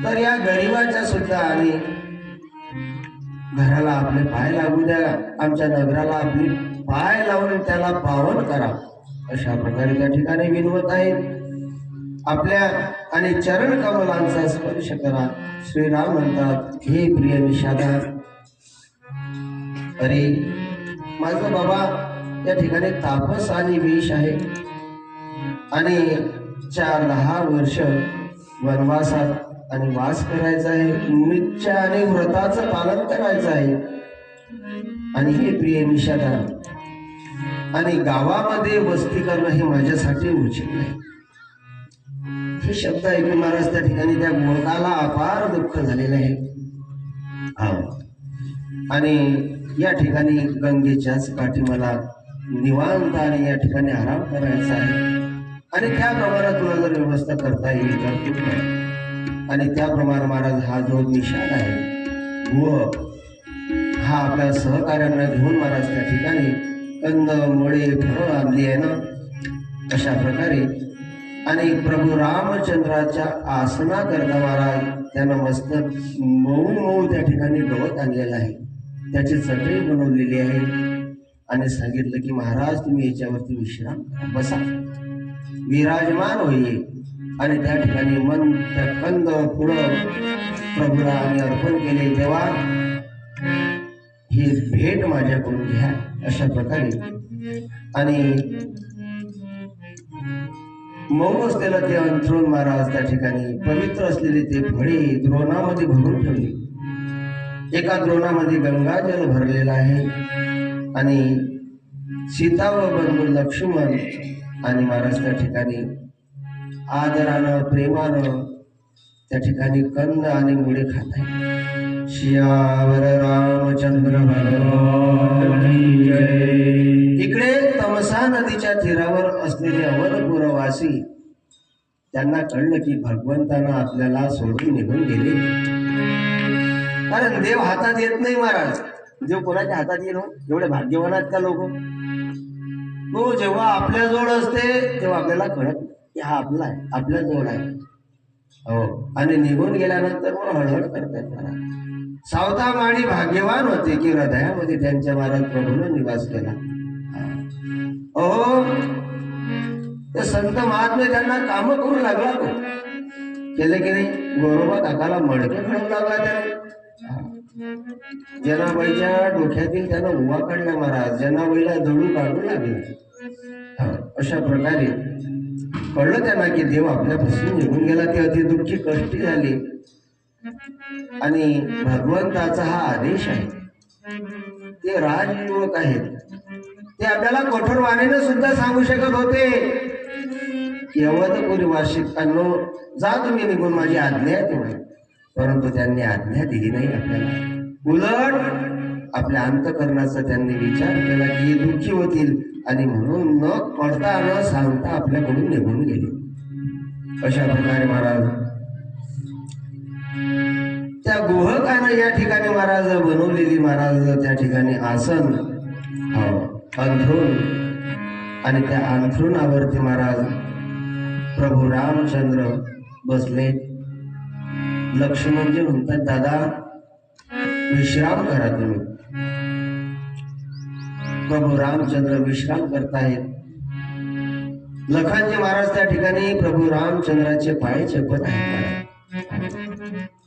तर या गरीबाच्या सुद्धा आणि घराला आपले पाय लागू द्या, आमच्या नगराला आपली पाय लावून त्याला पावन करा. अशा प्रकारे त्या ठिकाणी विनवत आहेत. आपल्या आणि चरण कमलांचा स्पर्श करा. श्रीराम म्हणतात, हे प्रिय निषादा, अरे माझा बाबा या ठिकाणी तापस आणि विष आहे आणि 4-10 वर्ष वनवासात आणि वास करायचा आहे, नित्य आणि व्रताचं पालन करायचं आहे. आणि हे प्रिय निषादा, आणि गावामध्ये वस्ती करणं हे माझ्यासाठी उचित नाही. हे शब्द ऐकून महाराज त्या ठिकाणी त्या गोरखाला अपार दुःख झालेलं आहे. आणि या ठिकाणी गंगेच्याच काठी मला निवांत आणि या ठिकाणी आराम करायचा आहे आणि त्याप्रमाणे तुला जर व्यवस्था करता येईल तर तू कर. आणि त्याप्रमाणे महाराज हा जो निषाद आहे व हा आपल्या सहकार्यांना घेऊन महाराज त्या ठिकाणी कंद मुळे फळं आणली आहे ना, अशा प्रकारे. आणि प्रभू रामचंद्राच्या आसना करता महाराज त्यांना मस्त मऊ मऊ त्या ठिकाणी गवत आणलेलं आहे, त्याची चटई बनवलेली आहे आणि सांगितलं की महाराज तुम्ही याच्यावरती विश्राम बसा, विराजमान होईल. आणि त्या ठिकाणी मन त्या कंद पुढं प्रभूला आम्ही अर्पण केले, तेव्हा ही भेट माझ्याकडून घ्या, अशा प्रकारे. आणि मऊ असलेलं ते अंथरूण महाराज त्या ठिकाणी पवित्र असलेले ते फळे द्रोणामध्ये भरून ठेवले. एका द्रोणामध्ये गंगाजल भरलेला आहे आणि सीता व बंधू लक्ष्मण आणि महाराज त्या ठिकाणी आदरानं प्रेमानं त्या ठिकाणी कंद आणि मुळे खात आहे. शियावर रामचंद्र भगवान की जय. इकडे तमसा नदीच्या तीरावर असलेले अवधपुरवासी त्यांना कळलं की भगवंतानं आपल्याला सोडून निघून गेले. कारण देव हातात येत नाही महाराज. देव कोणाच्या हातात येईल? एवढे भाग्यवान आहेत का लोक? तो जेव्हा आपल्या जवळ असते तेव्हा आपल्याला कळत की हा आपला आहे, आपल्या जवळ आहे. हो, आणि निघून गेल्यानंतर मग हळहळ करतात महाराज. सावधान भाग्यवान होते की हृदयामध्ये त्यांच्या महाराज प्रभूने निवास केला. हो, ते संत महात्मे त्यांना काम करू लागला. तो केले की नाही? गोरोबा काकाला मडके खेळू लागला त्याने. जनाबाईच्या डोक्यातील त्यानं उवा काढला महाराज, जनाबाईला दळू काढू लागले. अशा प्रकारे कळलं त्यांना की देव आपल्यापासून निघून गेला. ते अति दुःखी कष्टी झाले आणि भगवंताचा हा आदेश आहे. ते राजयुवक आहेत, ते आपल्याला कठोर वाणीने सुद्धा सांगू शकत होते की अवधपुरी वार्षिकांनो जा तुम्ही निघून, माझी आज्ञा आहे तेवढी. परंतु त्यांनी आज्ञा दिली नाही आपल्याला. उलट आपल्या अंतकरणाचा त्यांनी विचार केला की हे दुःखी होतील आणि म्हणून न पडता न सांगता आपल्याकडून निघून गेले. अशा प्रकारे महाराज त्या गुहकानं या ठिकाणी महाराज बनवलेली महाराज त्या ठिकाणी आसन अंथरूण आणि त्या अंथरुणावरती महाराज प्रभू रामचंद्र बसले. लक्ष्मणजी म्हणतात, दादा विश्राम करा तुम्ही. प्रभू रामचंद्र विश्राम करतायत. लखनजी महाराज त्या ठिकाणी प्रभू रामचंद्राचे पाय चेपत आहेत,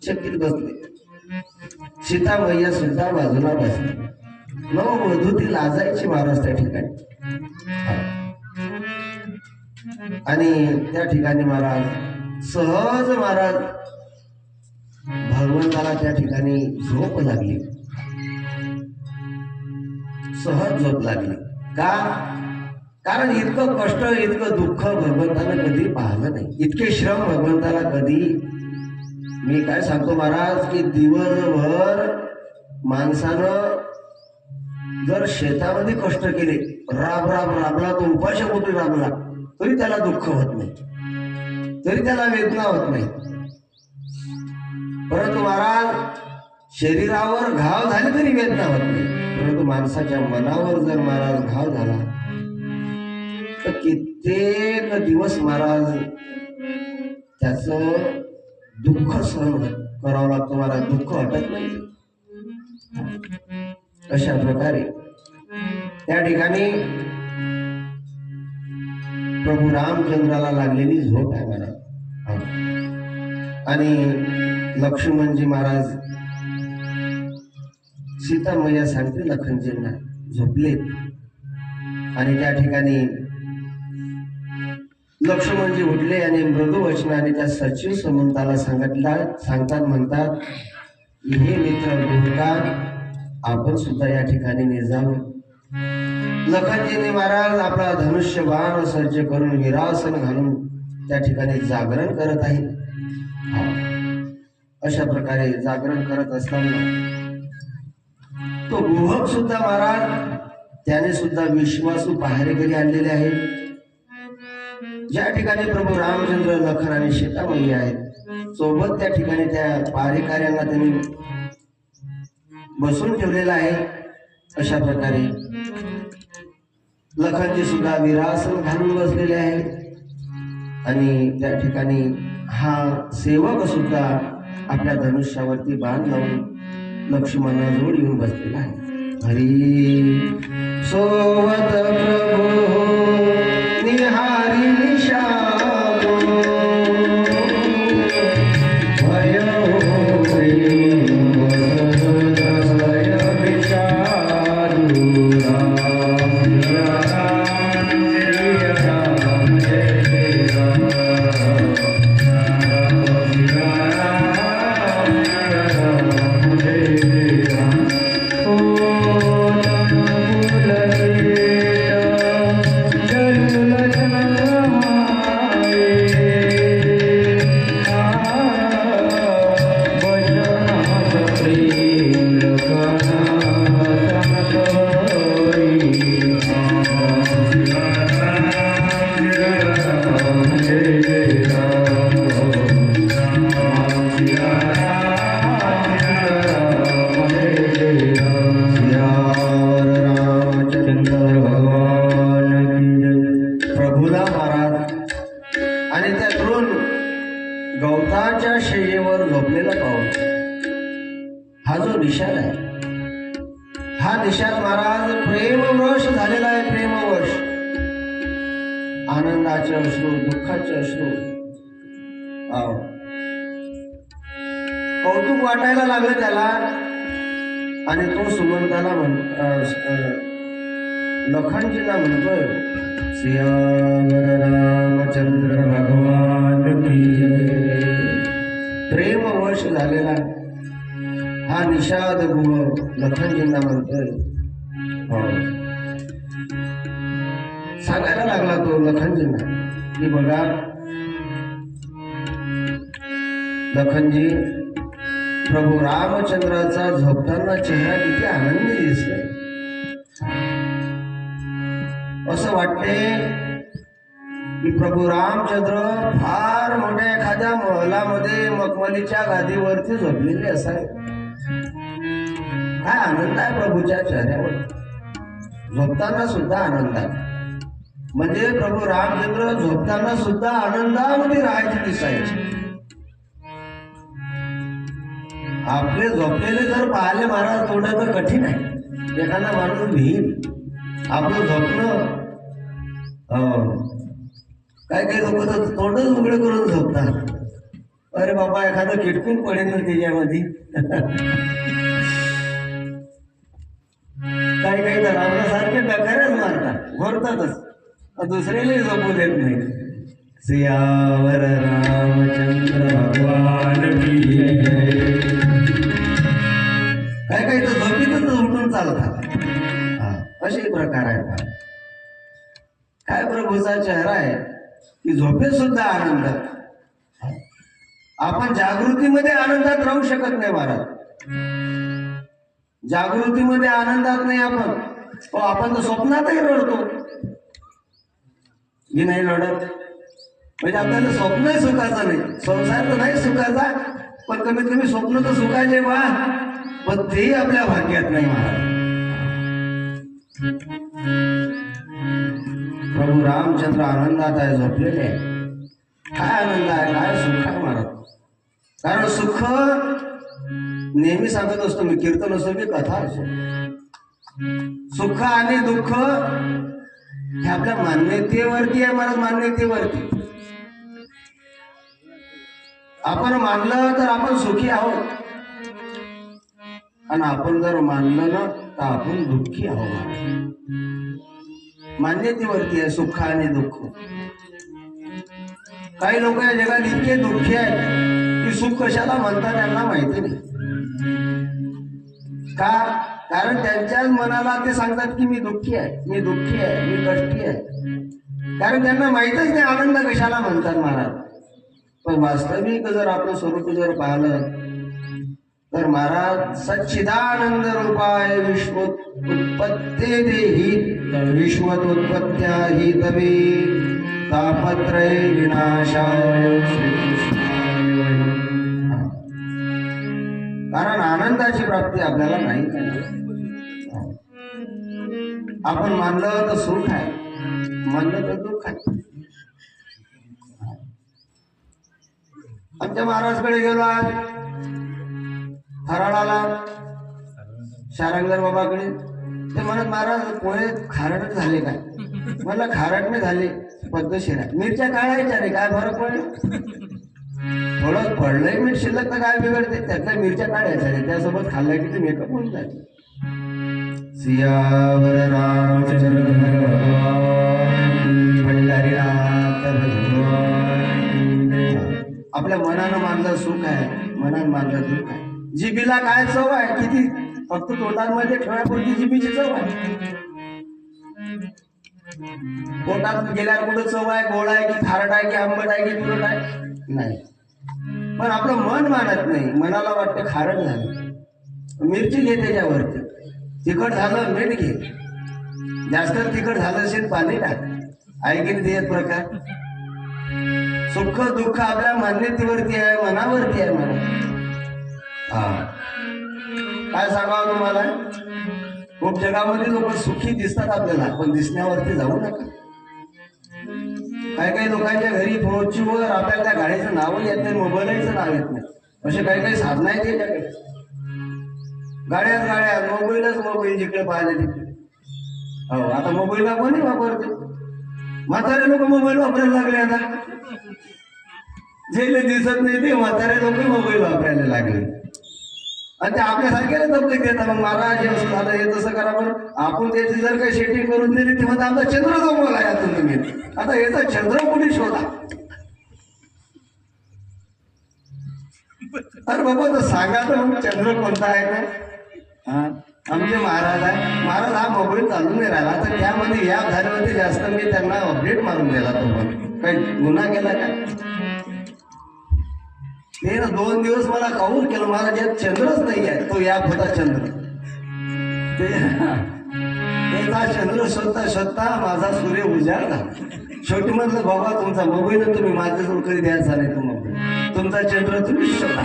चक्कीत बसले. सीता मैया सुद्धा बाजूला बसली. नववधू ती लाजायची महाराज त्या ठिकाणी. आणि त्या ठिकाणी महाराज सहज महाराज भगवंताला त्या ठिकाणी झोप लागली, सहज झोप लागली. का? कारण इतकं कष्ट, इतकं दुःख भगवंतानं कधी पाहिलं नाही, इतके श्रम भगवंताला कधी. मी काय सांगतो महाराज की दिवसभर माणसानं जर शेतामध्ये कष्ट केले, राब राब राबला, तो उपाशापोटी राबला, तरी त्याला दुःख होत नाही, तरी त्याला वेदना होत नाही. परंतु महाराज शरीरावर घाव झाले तरी वेदना होत नाही, परंतु माणसाच्या मनावर जर महाराज घाव झाला तर कित्येक दिवस महाराज त्याच दुःख सहन करावं लागतं महाराज, दुःख हटत नाही. अशा प्रकारे त्या ठिकाणी प्रभू रामचंद्राला लागलेली झोप आहे महाराज. आणि लक्ष्मणजी महाराज सीता मैया सांगते लखनजींना झोपलेत. आणि त्या ठिकाणी लक्ष्मणजी उठले आणि मृदू वचनाने त्या सचिव सुमंताला सांगतात, म्हणतात, हे मित्र गोरका, आपण सुद्धा या ठिकाणी निजावं. लखनजीने महाराज आपला धनुष्य बाण सज्ज करून विरासन घालून त्या ठिकाणी जागरण करत आहे. अशा प्रकारे जागरण करत असताना तो गुहक सुद्धा महाराज त्याने सुद्धा विश्वासू पहारेकरी आणलेले आहेत. ज्या ठिकाणी प्रभू रामचंद्र, लखन आणि सीतामाई आहेत सोबत, त्या ठिकाणी त्या पहारेकऱ्यांना त्यांनी बसून ठेवलेला आहे. अशा प्रकारे लखनजी सुद्धा विरासन घालून बसलेले आहे. आणि त्या ठिकाणी हा सेवक सुद्धा आपल्या धनुष्यावरती बाण लावून लक्ष्मणाजवळ येऊन बसलेला आहे. हरी सोवत प्रभू निहारी निशादो भय गवताच्या शय्येवर झोपलेला पाहून हा जो निषाद आहे, हा निषाद महाराज प्रेमवश झालेला आहे. प्रेमवश आनंदाचे अश्रू, दुःखाचे अश्रू, कौतुक वाटायला लागलं त्याला. आणि तो सुमंताला लखनजीला म्हणतोय, सियावर रामचंद्र भगवान की जय. प्रेमवश झालेला हा निषाद गुह लखनजींना म्हणतोय. सांगायला लागला तो लखनजींना की बघा लखनजी, प्रभू रामचंद्राचा झोपताना चेहरा किती आनंदी दिसलाय. असं वाटते की प्रभू रामचंद्र फार मोठ्या एखाद्या महलामध्ये मखमलीच्या गादीवरती झोपलेले असावे. काय आनंद आहे प्रभूच्या चेहऱ्यावर, झोपताना सुद्धा आनंद आहे. म्हणजे प्रभू रामचंद्र झोपताना सुद्धा आनंदामध्ये राहायचे दिसायचे. आपले झोपलेले जर पाहिले महाराज थोडं तर कठीण आहे. एखादा माणूस भिईल आपलं झोपणं, काय काही लोक तर तोंडच उघडे करून झोपतात. अरे बाबा एखादं किटकून पडेल ना त्याच्यामध्ये. झोपतातच, दुसऱ्यालाही झोपू देत नाही. सियावर रामचंद्र भगवान की जय. काय काय तर झोपीतच उठून चालतात. असे प्रकार आहेत. काय प्रभूचा चेहरा आहे की झोपेत सुद्धा आनंद. आपण जागृतीमध्ये आनंदात राहू शकत नाही महाराज. जागृतीमध्ये आनंदात नाही आपण. आपण तर स्वप्नातही रडतो. मी नाही रडत म्हणजे आपल्याला स्वप्नही सुखाचं नाही. संसार तर नाही सुखाचा, पण कमीत कमी स्वप्न तर सुखाचे बा, पण तेही आपल्या भाग्यात नाही महाराज. प्रभू रामचंद्र आनंदात आहे, झोपलेले आहे. काय आनंद आहे, काय सुख आहे महाराज. कारण सुख नेहमी सांगत असतो मी, कीर्तन असो की कथा असो, सुख आणि दुःख हे आपल्या मान्यतेवरती आहे महाराज. मान्यतेवरती आपण मानलं तर आपण सुखी आहोत, आणि आपण जर मानलं ना तर आपण दुःखी आहोत. मान्यतेवरती आहे सुख आणि दुःख. काही लोक या जगात इतके दुःखी आहेत की सुख कशाला म्हणतात त्यांना माहिती नाही. का? कारण त्यांच्याच मनाला ते सांगतात की मी दुःखी आहे, मी दुःखी आहे, मी कष्टी आहे. कारण त्यांना माहितच नाही आनंद कशाला म्हणतात महाराज. पण वास्तविक जर आपलं स्वरूप जर पाहिलं तर महाराज सच्चिदानंद रूपाय विश्वोत्पत्ते देही विश्वोत्पत्त्या हि तवे तापत्रय विनाशाय श्रीकृष्णाय. कारण आनंदाची प्राप्ती आपल्याला नाही. आपण मानलं तर सुख आहे, मानलं तर दुःख आहे. आमच्या महाराजकडे गेलो आज हराळाला, शारंगर बाबाकडे. ते म्हणत महाराज पोहे खारट झाले काय? मला खारट नाही झाले, पद्धतशीर आहे. मिरच्या काढायच्या नाही, काय फरक पडेल? थोडं पडलंय मीठ शिल्लक तर काय बिघडते, त्यातल्या मिरच्या काढायच्या नाही, त्यासोबत खाल्ल्या की ते मेकअप होऊन जाते. सियावर रामचंद्र पंढरीनाथ भगवान. आपल्या मनानं मानलं सुख आहे, मनानं मानलं दुःख आहे. जिबीला काय चव आहे, किती फक्त तोंडांमध्ये ठेवण्यापुरती जिबीची चव आहे. पोटात गेल्यावर कुठं चव आहे, गोड आहे की खारट आहे की आंबट आहे की तुरट आहे नाही. पण आपलं मन मानत नाही. मनाला वाटतं खारट झालं, मिरची घे त्याच्यावरती. तिखट झालं मीठ घे, जास्त तिखट झालं असेल पाणी टाक. आहे की नाही प्रकार? सुख दुःख आपल्या मान्यतेवरती आहे, मनावरती आहे मला. काय सांगावं तुम्हाला, खूप जगामध्ये लोक सुखी दिसतात आपल्याला, पण दिसण्यावरती जाऊ नका. काही काही लोकांच्या घरी फोनवर आपल्याला त्या गाडीचं नावही येत नाही, मोबाईलचं नाव येत नाही. असे काही काही साधन आहेत त्याच्याकडे. गाड्यात गाड्या, मोबाईलच मोबाईल, जिकडे पाहिले तिकडे. हो, आता मोबाईलला कोणी वापरते? म्हातारे लोक मोबाईल वापरायला लागले. आता जे दिसत नाही ते म्हातारे लोक मोबाईल वापरायला लागले, आणि ते आपल्यासारख्याला तब्येत देतात. मग महाराज असं झालं, हे तसं करा. पण आपण त्याची जर काही सेटिंग करून दिली ती म्हणता आमचा चंद्र जमवला यातून तुम्ही. आता याचा चंद्र कुठे शोधा? अरे बाबा तर सांगा तर मग चंद्र कोणता आहे ना? आमचे महाराज आहे. महाराज हा मोबाईल चालू नाही राहिला, तर त्यामध्ये या धारेमध्ये जास्त मी त्यांना अपडेट मारून दिला. तो पण काही गुन्हा केला का? ते ना 2 दिवस मला काऊन केलं, मला ज्यात चंद्रच नाही आहे तो या होता चंद्र. त्याचा चंद्र शोधता शोधता माझा सूर्य उजाडला. शेवटी म्हटलं बाबा तुमचा मोबाईल तुम्ही माझ्याजवळ कधी द्यायचा नाही, तो मोबाईल तुमचा चंद्र तुम्ही शोधा.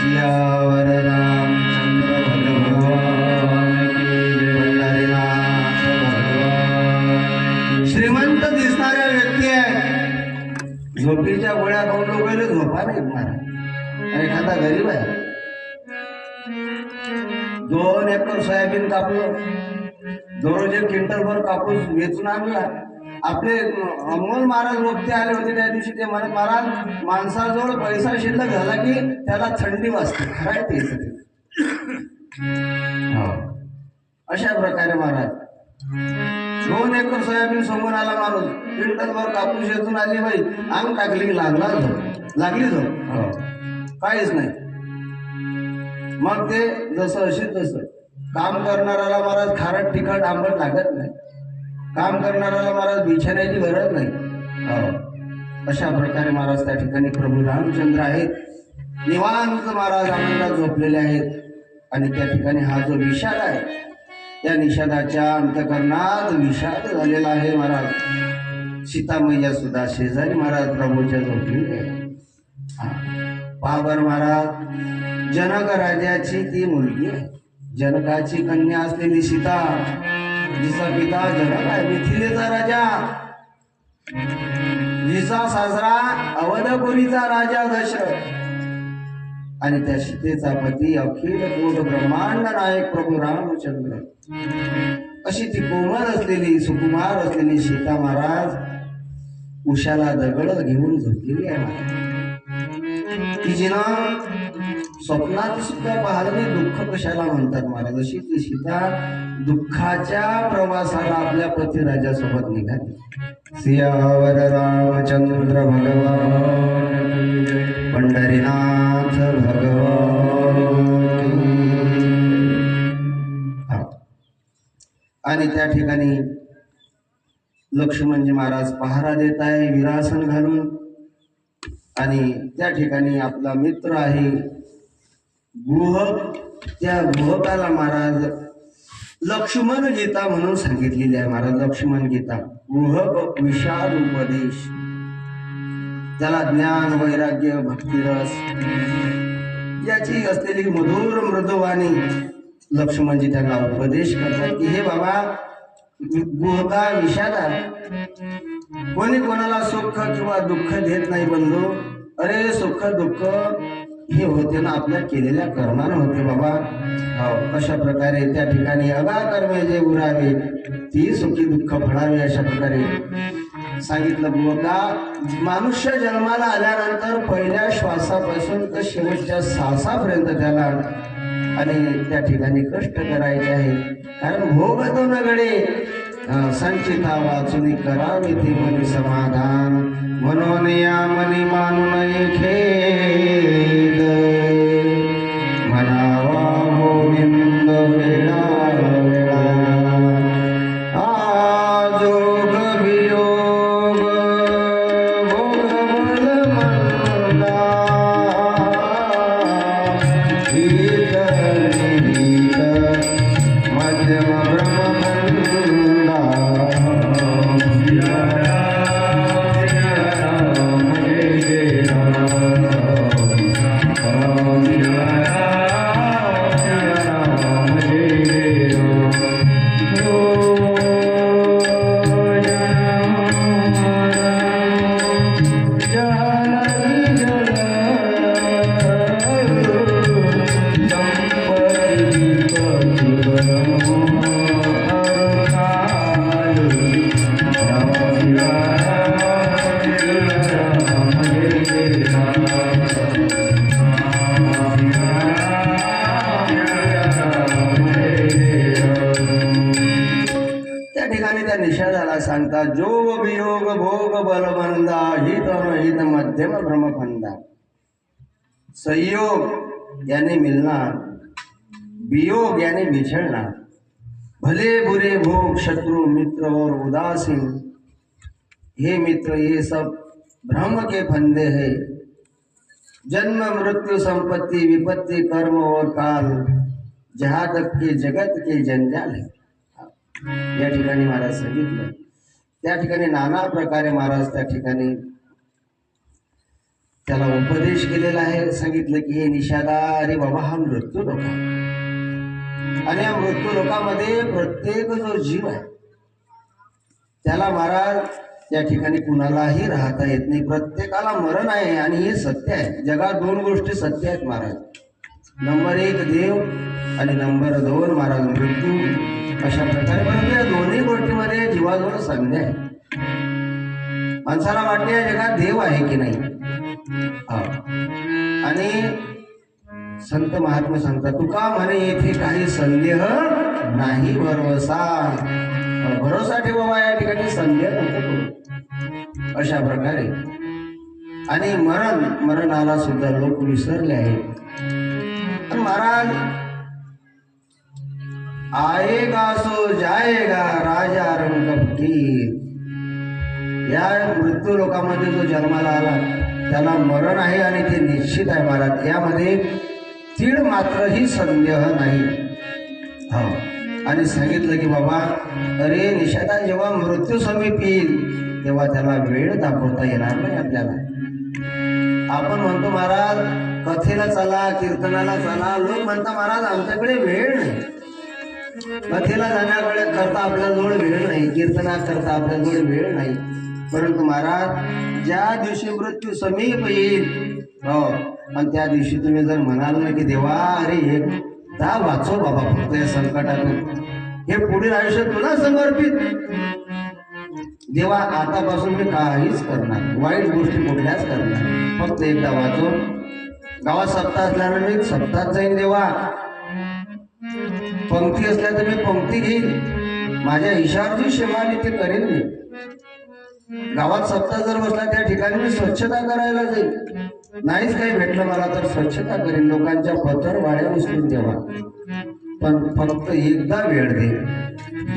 सियावर रामचंद्र भगवान पंढरीनाथ भगवान. श्रीमंत दिसणाऱ्या व्यक्ती आहे, झोपीच्या गोळ्या खाऊन लोकांना झोपा नाही मला. एखादा गरीब आहे, 2 एकर सोयाबीन कापलं, दररोज 1 क्विंटलभर कापूस वेचून आणला. आपले अमोल महाराज वक्ते आले होते त्या दिवशी. ते म्हणत महाराज माणसाजवळ पैसा शिल्लक झाला की त्याला थंडी वाजते. खरं आहे ते. अशा प्रकारे महाराज 2 एकर सोयाबीन सोंगून आला माणूस, क्विंटलभर कापूस येथून आली बाई, अंग टाकली की लागली हो, काहीच नाही. मग ते जसं असेल तसं काम करणाऱ्याला महाराज खारट तिखट आंबट लागत नाही, काम करणाऱ्याला महाराज बिछाण्याची गरज नाही. हो, अशा प्रकारे महाराज त्या ठिकाणी प्रभू रामचंद्र आहेत, निवांत महाराज आनंदात झोपलेले आहेत. आणि त्या ठिकाणी हा जो विषाद आहे, त्या निषादाच्या अंतकरणात विषाद झालेला आहे महाराज. सीतामैया सुद्धा शेजारी महाराज प्रभूच्या झोपलेली आहे. पाबर महाराज, जनक राजाची ती मुलगी आहे, जनकाची कन्या असलेली सीता, जिचा पिता जनक आहे, मिथिलेचा राजा, जिचा सासरा अवधपुरीचा राजा दशरथ, आणि त्या सीतेचा पती अखिल कोट ब्रह्मांड नायक प्रभू रामचंद्र. अशी ती कोमल असलेली सुकुमार असलेली सीता महाराज उशाला दगड घेऊन झोपलेली आहे महाराज. की जिनं स्वप्नात सुद्धा पाहिलं दुःख कशाला म्हणतात महाराज, अशी ती सीता दुःखाच्या प्रवासाला आपल्या पती राजासोबत निघाली. सियावर रामचंद्र भगवान, पंढरीनाथ भगवान. आणि त्या ठिकाणी लक्ष्मणजी महाराज पहारा देत आहे विरासन घालून. आणि त्या ठिकाणी आपला मित्र आहे गुहक, त्या गुहकाला महाराज लक्ष्मण गीता म्हणून सांगितलेली आहे महाराज. लक्ष्मण गीता, गुहक विशाल उपदेश, त्याला ज्ञान वैराग्य भक्तिरस याची असलेली मधुर मृदुवाणी लक्ष्मणजी त्यांना उपदेश करतात की हे बाबा गुहका विषादा, कोणी कोणाला सुख किंवा दुःख देत नाही बंधू. अरे सुख दुःख हे होते ना आपल्या केलेल्या कर्मानं होते बाबा. हो, अशा प्रकारे त्या ठिकाणी अगा कर्मे जे उरावे ती सुखी दुःख फळावे, अशा प्रकारे सांगितलं. गुहका मनुष्य जन्माला आल्यानंतर पहिल्या श्वासापासून तर शेवटच्या श्वासापर्यंत त्याला आणि त्या ठिकाणी कष्ट करायचे आहे, कारण भोग तो नगडे संचिता वाचुनी करावे ते मनी समाधान. म्हणून या मनी मानू नये खेद, म्हणावा गोविंद वेळा वेळा. आजोग वियोग भोग मंदा, गीत निहित मध्यम ब्रह्ममंदा. निषादाला सांगता जोग वियोग भोग बलबंदा, हित अनहित मध्यम ब्रह्मफंदा. संयोग याने मिलणार, वियोग याने बिछड़ना, भले बुरे भोग शत्रु मित्र और उदासीन. हे मित्र ये सब भ्रम के फंदे हैं, जन्म मृत्यु संपत्ति विपत्ति कर्म और काल जहाँ तक के जगत के जंजाल है. या ठिकाणी महाराज सांगितलं. त्या ठिकाणी नाना प्रकारे महाराज त्या ठिकाणी त्याला उपदेश केलेला आहे. सांगितलं की हे निषादा, अरे बाबा हा मृत्यू लोक, आणि या मृत्यू लोकांमध्ये प्रत्येक जो जीव आहे त्याला महाराज त्या ठिकाणी कुणालाही राहता येत नाही, प्रत्येकाला मरण आहे. आणि हे सत्य आहे. जगात 2 गोष्टी सत्य आहेत महाराज. नंबर 1 देव आणि नंबर 2 महाराज मृत्यू. अशा प्रकारे परंतु या दोन्ही गोष्टीमध्ये जीवाजवळ संधी आहे. माणसाला वाटते या जगात देव आहे की नाही. आणि संत महात्मा सांगतात तुका म्हणे येथे काही संदेह नाही भरोसा. भरोसा ठेवा या ठिकाणी संदेह नको करू. अशा प्रकारे आणि मरणाला सुद्धा लोक विसरले आहेत. महाराज आएगा सो जाएगा राजा रंग फकीर. या मृत्यू लोकांमध्ये जो जन्माला आला त्याला मरण आहे आणि ते निश्चित आहे महाराज. यामध्ये तीळ मात्रही संदेह नाही. हो. आणि सांगितलं की बाबा अरे निषादा जेव्हा मृत्यू समीप येईल तेव्हा त्याला वेळ दाखवता येणार नाही आपल्याला. आपण म्हणतो महाराज कथेला चला, कीर्तनाला चला. लोक म्हणता महाराज आमच्याकडे वेळ नाही. कथेला जाण्याकडे करता आपल्याजवळ वेळ नाही, कीर्तना करता आपल्याजवळ वेळ नाही. परंतु महाराज ज्या दिवशी मृत्यू समीप येईल हो आणि त्या दिवशी तुम्ही जर म्हणाल ना की देवा अरे एकदा वाचव बाबा फक्त या संकटातून, हे पुढील आयुष्य तुला समर्पित देवा, आतापासून मी काहीच करणार, वाईट गोष्टी कुठल्याच करणार, फक्त एकदा वाचव. गावात सप्ताह असल्यानं मी सप्ताहात जाईन देवा, पंक्ती असल्या तर मी पंक्ती घेईन, माझ्या ईशाची सेवा मी ते करेन. मी गावात सप्ताह जर बसला त्या ठिकाणी मी स्वच्छता करायला जाईल. नाहीच काही भेटलं मला तर स्वच्छता करेन, लोकांच्या पत्र वाड्या उचलून देवा. पण फक्त एकदा वेळ दे.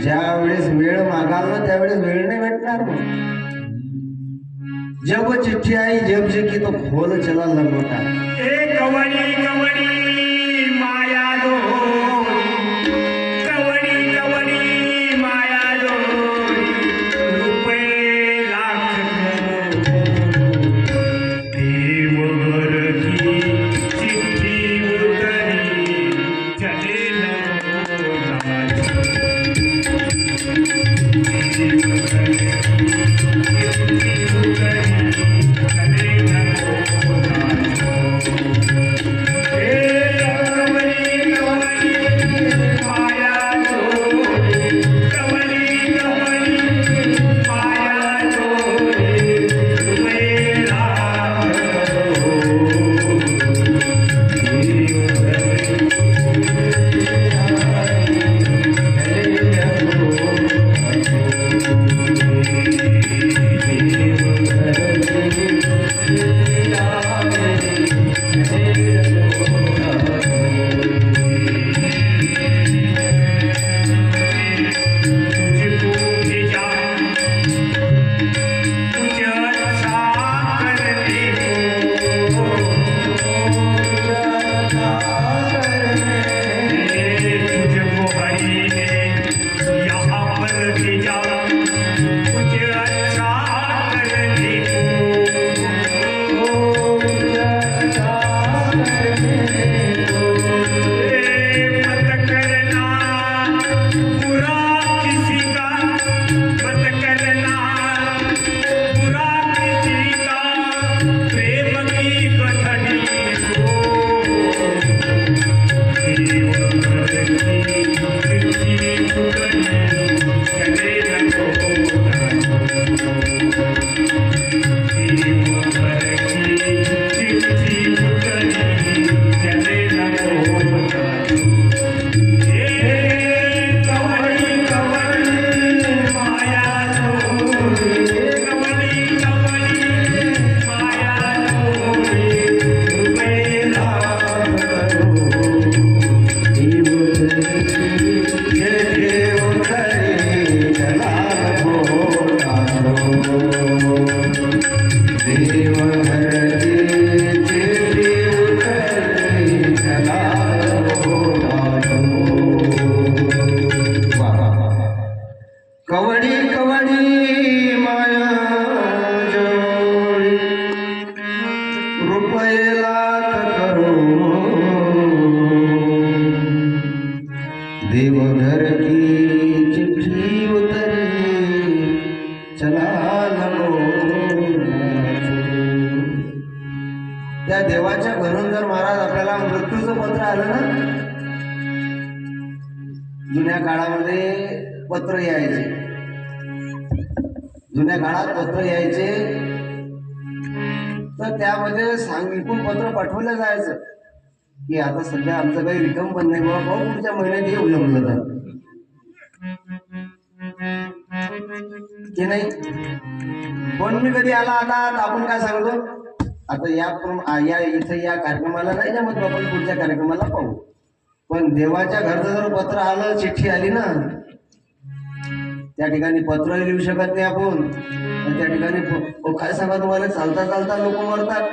ज्या वेळेस वेळ मागाल ना त्यावेळेस वेळ नाही भेटणार. मग जब चिठ्ठी आई जब जे की तो खोल चला लंगोटा. कवडी कवडी माया दो, कवडी कवडी माया दो, रुपये लाख देव घर की चिठ्ठी उतरी चले देवघर की चिट्ठी उतरी चला त्या देवाच्या घरून जर महाराज आपल्याला मृत्यूचं पत्र आलं ना, जुन्या काळामध्ये पत्र यायचे, जुन्या काळात पत्र यायचे तर त्यामध्ये सांगितून पत्र पाठवलं जायचं की आता सध्या आमचं काही रिकम पण नाही बाबा, भाऊ पुढच्या महिन्यात येऊ जमलं तर. की नाही? पण मी कधी आला आता आपण काय सांगतो, आता या इथं या कार्यक्रमाला नाही जमत, आपण पुढच्या कार्यक्रमाला पाहू. पण देवाच्या घरचं जर पत्र आलं, चिठ्ठी आली ना, त्या ठिकाणी पत्रही लिहू शकत नाही आपण. त्या ठिकाणी काय सांगा तुम्हाला, चालता चालता लोक मरतात,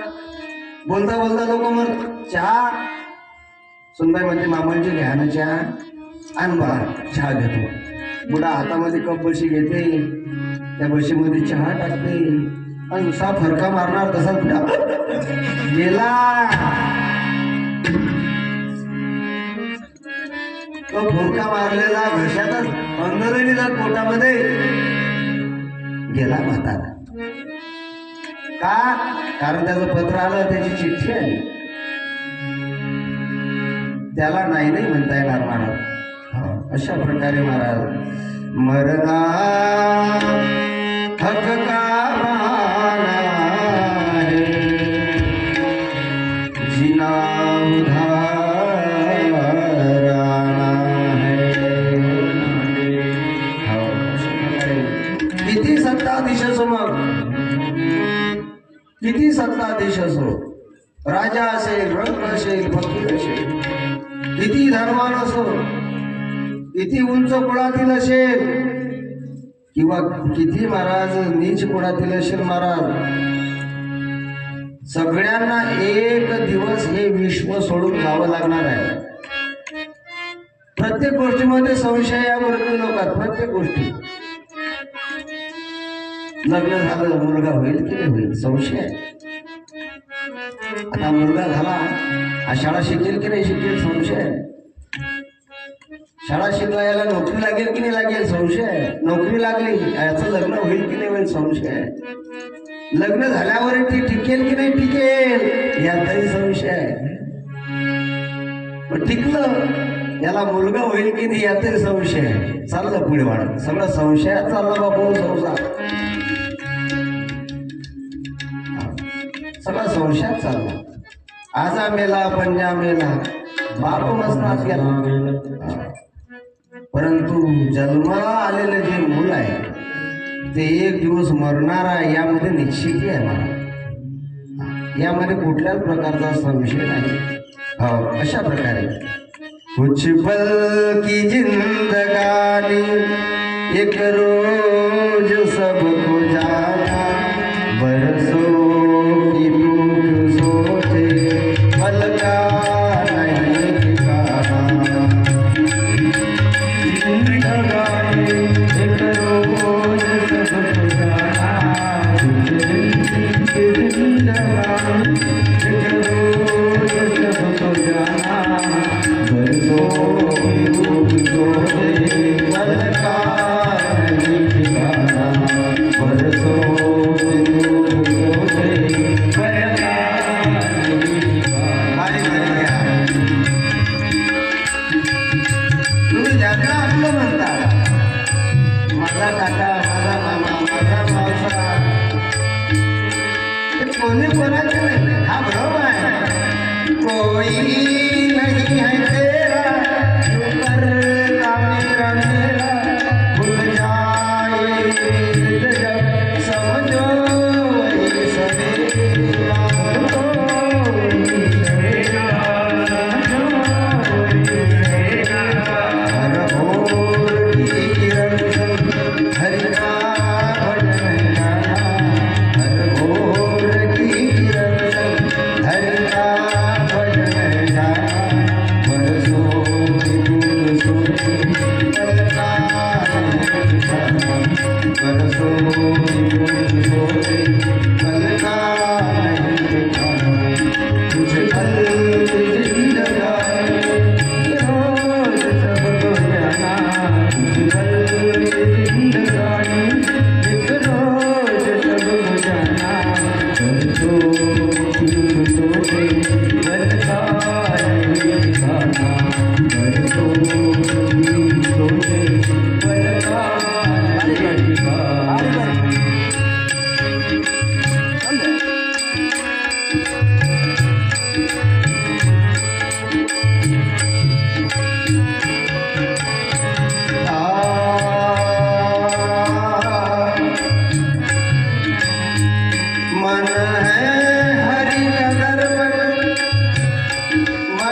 बोलता बोलता लोक मरतात. चहा सुनबाई म्हणते मामांची घ्या ना चहा, आण बा चहा घेतो. बुडा हातामध्ये कप बशी घेते, त्या बशीमध्ये चहा टाकते आणि नुसता फरका मारणार तसा बुडा गेला. तो फुरका मारलेला घशातच अंदरही जात पोटामध्ये गेला म्हातारा. का? कारण त्याचं पत्र आलं, त्याची चिठ्ठी आली. त्याला नाही नाही म्हणता येणार महाराज. अशा प्रकारे महाराज मरना हक का माना है, जिना किती सत्ताधीश असो, मग किती सत्ताधीश असो, राजा असेल, रंग असेल, फकीर असेल, किती धर्मान असो, किती उंच कुळातील असेल किंवा किती महाराज नीच कुळातील असेल, महाराज सगळ्यांना एक दिवस हे विश्व सोडून जावं लागणार आहे. प्रत्येक गोष्टीमध्ये संशय या वृत्ती लोकात, प्रत्येक गोष्टी. लग्न झालं, मुलगा होईल की नाही होईल, संशय आहे. आता मुलगा झाला, शाळा शिकेल की नाही शिकेल, संशय आहे. शाळा शिकला, याला नोकरी लागेल की नाही लागेल, संशय आहे. नोकरी लागली, याचं लग्न होईल की नाही होईल, संशय आहे. लग्न झाल्यावर ती टिकेल की नाही टिकेल, याचाही संशय आहे. पण टिकलं, याला मुलगा होईल की नाही, याचाही संशय आहे. चाललं पुढे वाढत, सगळं संशयात चाललं बाबू संसार, सगळं संशयात चालला. आजा मेला, पंजा मेला, बाप मसनात गेला. परंतु जन्माला आलेलं जे मूल आहे ते एक दिवस मरणार आहे, यामध्ये निश्चिती आहे मला, यामध्ये कुठल्याच प्रकारचा संशय नाही. हो, अशा प्रकारे कुछ पल की जिंदगानी एक रोज सबको जाना, बरसों की दुख सोचे पल का नहीं ठिकाना. जिंदगानी एक रोज सबको जाना, जिंदगानी एक रोज सबको जाना, बरसों की दुख सोचे पल का नहीं ठिकाना, बरसों की दुख सोचे पल का नहीं ठिकाना.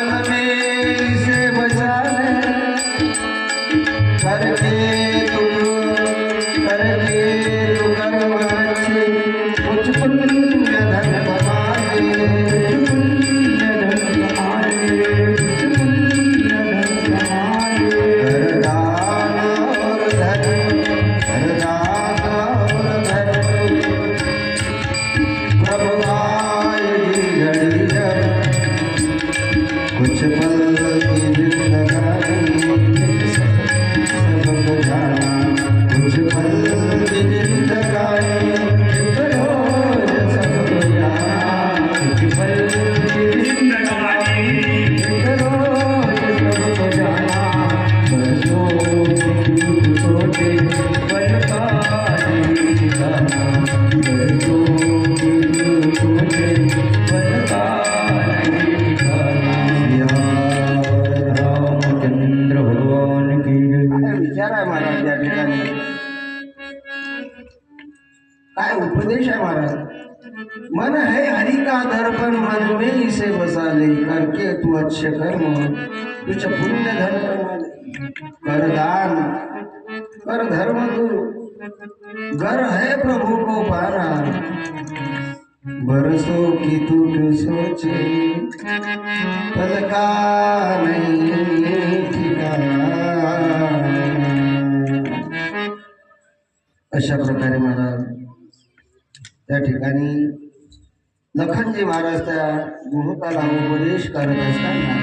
मन में इसे बचा ले, करके तू कर्म अच्छे, कुछ पुण्य धन कमाए, वरदान और धर्म, वरदान और धर्म, प्रभु आएगी घड़ी जब, कुछ पल की जिंदगानी सबको जाना, कुछ पल की जिंदगानी एक रोज सबको जाना, कुछ पल की जिंदगानी एक रोज सबको जाना, बरसों की सोचे पल का ठिकाना, बरसों की सोचे पल का ठिकाना। रामचंद्र भगवान की विचार आहे महाराज या ठिकाणी, काय उपदेश आहे महाराज। मन है हरि का दर्पण, मन में इसे बसा ले, करके तू अच्छे कर्म कुछ पुण्य धन कमा ले, कर दान कर धर्म तू, घर है प्रभु को पाना, बरसों की तू क्यों सोचे पल का नहीं ठिकाना। अशा प्रकारे महाराज त्या ठिकाणी लखनजी महाराज त्या गुरुकाला उपदेश करत असताना,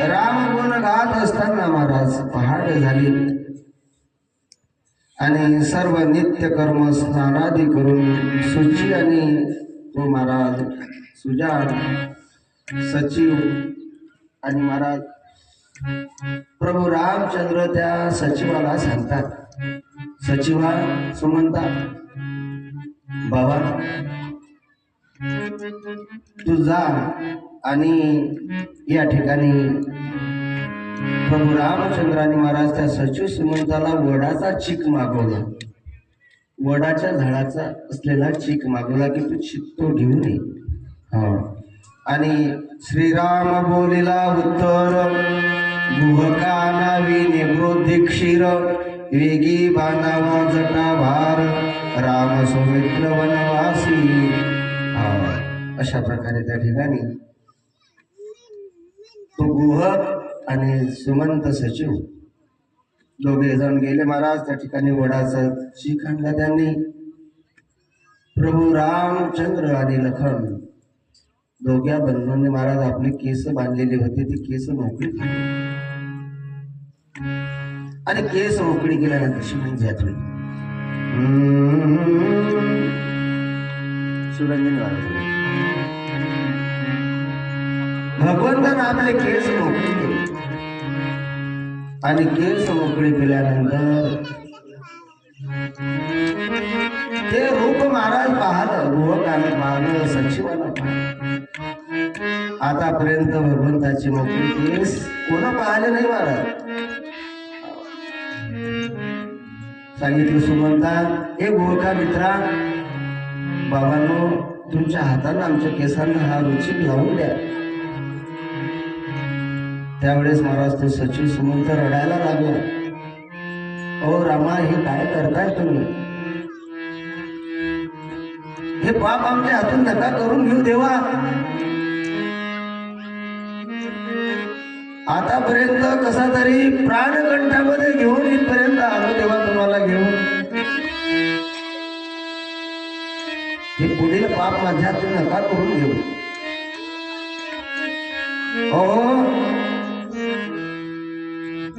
राम गुण गात असताना महाराज पहाट झाली आणि सर्व नित्य कर्म स्नानादी करून सुची आणि तो महाराज सुजाण सचिव आणि महाराज प्रभू रामचंद्र त्या सचिवाला सांगतात, सचिवा सुमंता बाबा तू जा आणि या ठिकाणी प्रभू रामचंद्राने महाराज त्या सचिव सुमंताला वडाचा चीक मागवला, वडाच्या झाडाचा असलेला चीक मागवला की तू चीक तो घेऊन ये। हा आणि श्रीराम बोलिला उत्तर, गुहका नावी निवृत्ती क्षीर, वेगी बांधावा जटा भार, राम सौमित्र वनवासी। अशा प्रकारे त्या ठिकाणी तो गुहक आणि सुमंत सचिव दोघे जण गेले महाराज त्या ठिकाणी, वडाचं चीक आणला त्यांनी। प्रभू रामचंद्र आणि लखन दोघ्या बंधूंनी महाराज आपले केस बांधलेले होते, ते केस मोकळी केली आणि केस मोकळी केल्यानंतर शिवलिंग घातले, शिवलिंग घातले। भगवंतानं आपले केस मोकळी केले आणि केस मोकळी केल्यानंतर ते रूप महाराज पाहलं, गुहकाने पाहलं, सचिवानं पाहलं। आतापर्यंत भगवंताची मोकळी केस कोण पाहिले नाही महाराज। सांगितलं सुमंता, हे गुहका मित्रा, बाबांनो तुमच्या हातानं आमच्या केसांना हा रुची लावून द्या। त्यावेळेस महाराज तो सचिव सुमंत रडायला लागला, ओ रामा हे काय करताय तुम्ही, हे पाप आमच्या हातून नका करून घेऊ देवा। आतापर्यंत कसा तरी प्राणकंठामध्ये घेऊन इथपर्यंत आलो तेव्हा तुम्हाला घेऊन, हे पुढील पाप माझ्या हातून नका करून घेऊ।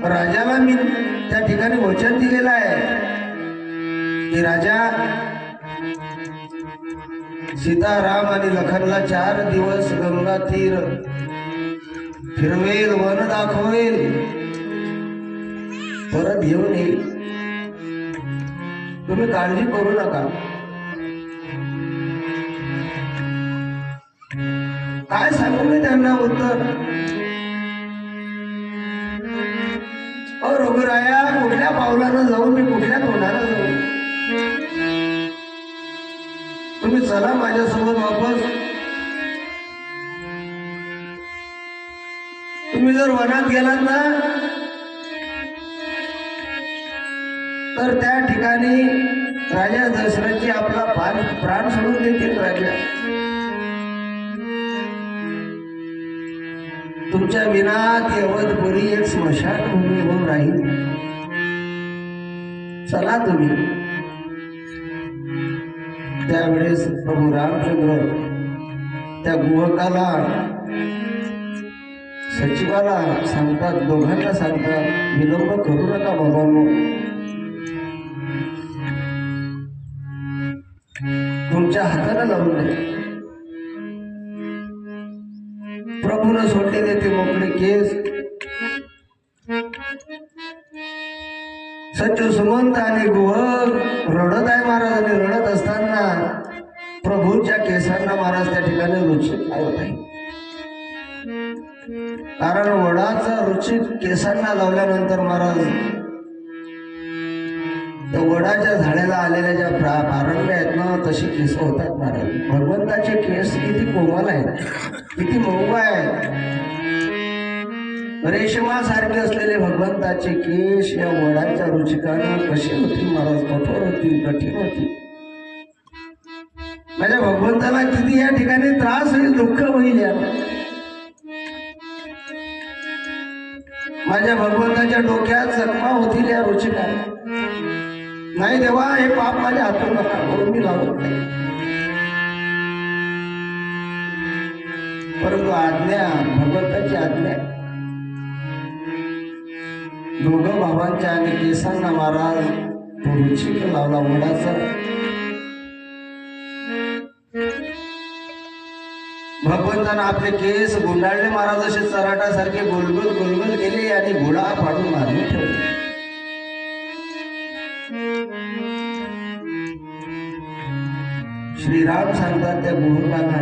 राजाला मी त्या ठिकाणी वचन दिलेलं आहे की राजा सीताराम आणि लखनला 4 दिवस गंगा तीर फिरवेल, वन दाखवेल, परत घेऊन येईल, तुम्ही काळजी करू नका। काय सांगू मी त्यांना उत्तर, ओ रघुराया कुठल्या पावलानं जाऊ, मी कुठल्या तोंडानं जाऊ, तुम्ही चला माझ्यासोबत वापस। तुम्ही जर वनात गेलात ना तर त्या ठिकाणी राजा दशरथजी आपला प्राण सोडून देतील. राजा तुमच्या विनात यवतपुरी एक स्मशानभूमी होऊन राहील. चला तुम्ही. त्यावेळेस प्रभू रामचंद्र त्या गुहकाला सचिवाला सांगतात, दोघांना सांगतात, विलंब करू नका बाबांनो, तुमच्या हाताला लावून द्या. प्रभूनं सोडले देते मोकळे केस. सचिव सुमंत आणि गुह रडत आहे महाराज, आणि रडत असताना प्रभूच्या केसांना महाराज त्या ठिकाणी रुचिक लावत आहे. कारण वडाचा रुचिक केसांना लावल्यानंतर महाराज त्या वडाच्या झाडाला आलेल्या ज्या पारंब्या आहेत ना तशी केस होतात महाराज. भगवंताचे केस किती कोमल आहेत, किती मऊ आहेत. रेशमासारखे असलेले भगवंताचे केस या वडाच्या रुचिकानं कशी होती महाराज, कठोर होती, कठीण होती. माझ्या भगवंताला किती या ठिकाणी त्रास होईल, दुःख होईल. या माझ्या भगवंताच्या डोक्यात जखमा होतील या रुचिका. नाही देवा, हे पाप माझ्या हातून नका म्हणून मी लावत नाही. परंतु आज्ञा, भगवंताची आज्ञा. दोघं भावांच्या आणि केसांना महाराज तो रुचिक लावला वडाचा. भगवंतानं आपले केस गुंडाळले महाराज, असे चराटासारखे गोलगोल गोलगोल केले आणि घोडा फाडून मारून ठेवले. श्रीराम सांगतात त्या गुरुकांना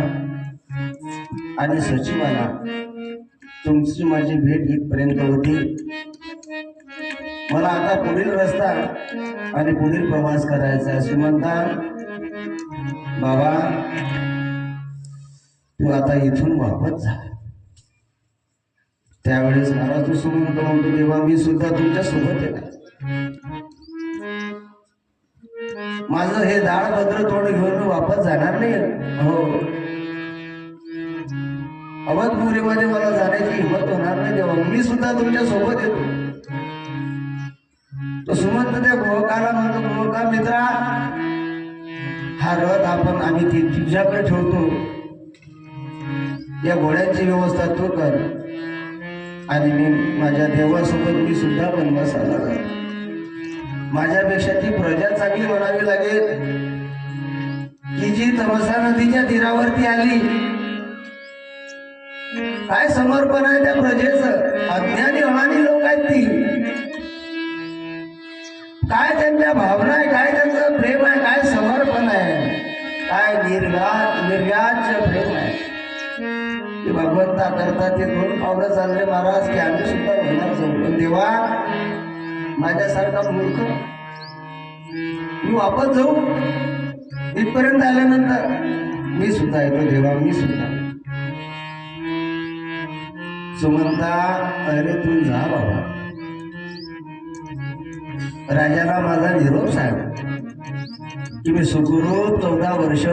आणि सचिवाला, तुमची माझी भेट इथपर्यंत होती. मला आता पुढील रस्ता आणि पुढील प्रवास करायचा आहे. सुमंता बाबा, तू आता इथून वापस जा. त्यावेळेस महाराज तू सुमंत म्हणतो, देवा मी सुद्धा तुमच्या सोबत येणार. माझं हे दाळ भद्र तोंड घेऊन वापस जाणार नाही. हो, अवधपुरीमध्ये मला जाण्याची हिंमत होणार नाही देवा, मी सुद्धा तुमच्या सोबत येतो. तो सुमंत त्या गोहकाला म्हणतो, गोहका मित्रा, हा रथ आम्ही तुझ्याकडे ठेवतो, या घोड्यांची व्यवस्था तू कर, आणि मी माझ्या देवासोबत मी सुद्धा वनवासाला जातो. माझ्यापेक्षा ती प्रजा चांगली म्हणावी लागेल की जी तमसा नदीच्या तीरावरती आली. काय समर्पण आहे त्या प्रजेचं. अज्ञानी अनानी लोक आहेत ती. काय त्यांच्या भावना आहे, काय त्यांचं प्रेम आहे, काय समर्पण आहे, काय निर्व्याज प्रेम आहे. की भगवंता करता ते 2 पावलं चालले महाराज की आम्ही सुद्धा होणार जाऊ. पण देवा, माझ्यासारखा मूर्ख मी वापस जाऊ. इथपर्यंत आल्यानंतर मी सुद्धा येतो देवा, मी सुद्धा. सुमंता, अरे तू जा बाबा. राजाला माझा निरोप सांग की मी सुखरूप 14 वर्ष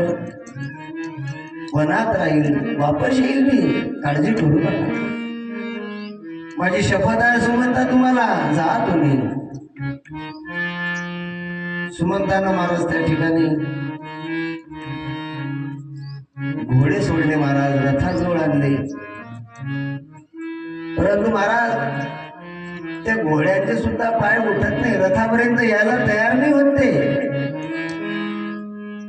वनात राहील, वापस येईल मी, काळजी करू नका. माझी शपथ आहे सुमंता तुम्हाला, जा तुम्ही. सुमंतानं महाराज त्या ठिकाणी घोडे सोडले महाराज, रथाजवळ आणले. परंतु महाराज त्या घोड्यांचे सुद्धा पाय उठत नाही, रथापर्यंत यायला तयार नाही होते.